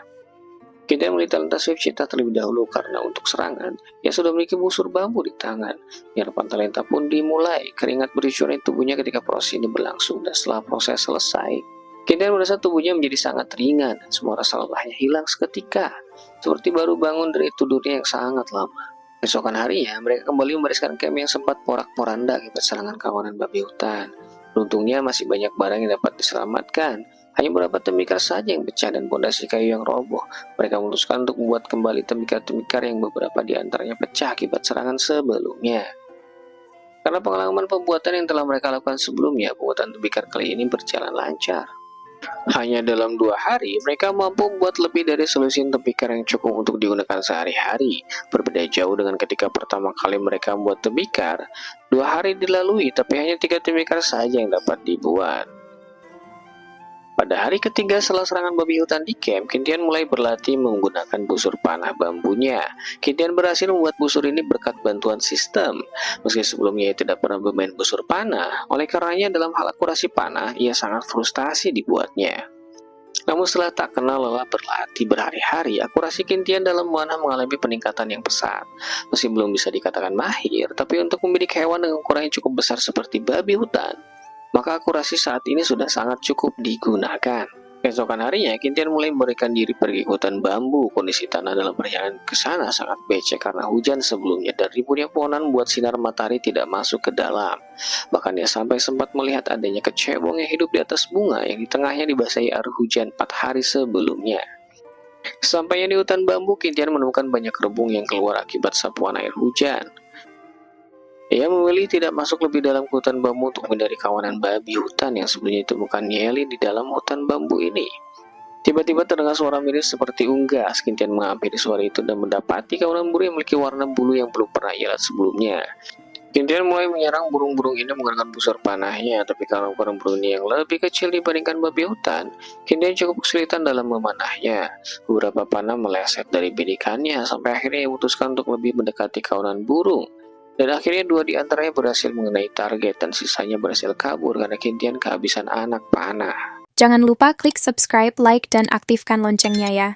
Kita memilih talenta Swift Cheetah terlebih dahulu karena untuk serangan, ia sudah memiliki busur bambu di tangan. Penyerpan talenta pun dimulai, keringat bercucuran di tubuhnya ketika proses ini berlangsung, dan setelah proses selesai, kita merasa tubuhnya menjadi sangat ringan, dan semua rasa lelahnya hilang seketika, seperti baru bangun dari tidurnya yang sangat lama. Besokan harinya, mereka kembali membereskan camp yang sempat porak-poranda akibat serangan kawanan babi hutan. Beruntungnya masih banyak barang yang dapat diselamatkan. Hanya beberapa tembikar saja yang pecah dan pondasi kayu yang roboh. Mereka memutuskan untuk membuat kembali tembikar-tembikar yang beberapa di antaranya pecah akibat serangan sebelumnya. Karena pengalaman pembuatan yang telah mereka lakukan sebelumnya, pembuatan tembikar kali ini berjalan lancar. Hanya dalam 2 hari, mereka mampu membuat lebih dari solusi tembikar yang cukup untuk digunakan sehari-hari. Berbeda jauh dengan ketika pertama kali mereka membuat tembikar. 2 hari dilalui, tapi hanya 3 tembikar saja yang dapat dibuat. Pada hari ketiga setelah serangan babi hutan di camp, Kintian mulai berlatih menggunakan busur panah bambunya. Kintian berhasil membuat busur ini berkat bantuan sistem. Meski sebelumnya ia tidak pernah bermain busur panah, oleh karenanya dalam hal akurasi panah, ia sangat frustasi dibuatnya. Namun setelah tak kenal lelah berlatih berhari-hari, akurasi Kintian dalam memanah mengalami peningkatan yang pesat. Meski belum bisa dikatakan mahir, tapi untuk membidik hewan dengan ukuran yang cukup besar seperti babi hutan, maka akurasi saat ini sudah sangat cukup digunakan. Keesokan harinya, Kintian mulai memberikan diri pergi ke hutan bambu. Kondisi tanah dalam perjalanan ke sana sangat becek karena hujan sebelumnya dan ribunya pohonan membuat sinar matahari tidak masuk ke dalam. Bahkan ia sampai sempat melihat adanya kecebong yang hidup di atas bunga yang di tengahnya dibasahi air hujan 4 hari sebelumnya. Sampainya di hutan bambu, Kintian menemukan banyak rebung yang keluar akibat sapuan air hujan. Ia memilih tidak masuk lebih dalam ke hutan bambu untuk menghindari kawanan babi hutan yang sebelumnya ditemukan Yelin di dalam hutan bambu ini. Tiba-tiba terdengar suara miris seperti unggas. Kintian menghampiri suara itu dan mendapati kawanan buru yang memiliki warna bulu yang belum pernah ia lihat sebelumnya. Kintian mulai menyerang burung-burung ini menggunakan busur panahnya, tapi karena ukuran burung ini yang lebih kecil dibandingkan babi hutan, Kintian cukup kesulitan dalam memanahnya. Beberapa panah meleset dari bidikannya sampai akhirnya ia memutuskan untuk lebih mendekati kawanan burung. Dan akhirnya dua di antaranya berhasil mengenai target dan sisanya berhasil kabur karena Kintian kehabisan anak panah. Jangan lupa klik subscribe, like, dan aktifkan loncengnya ya.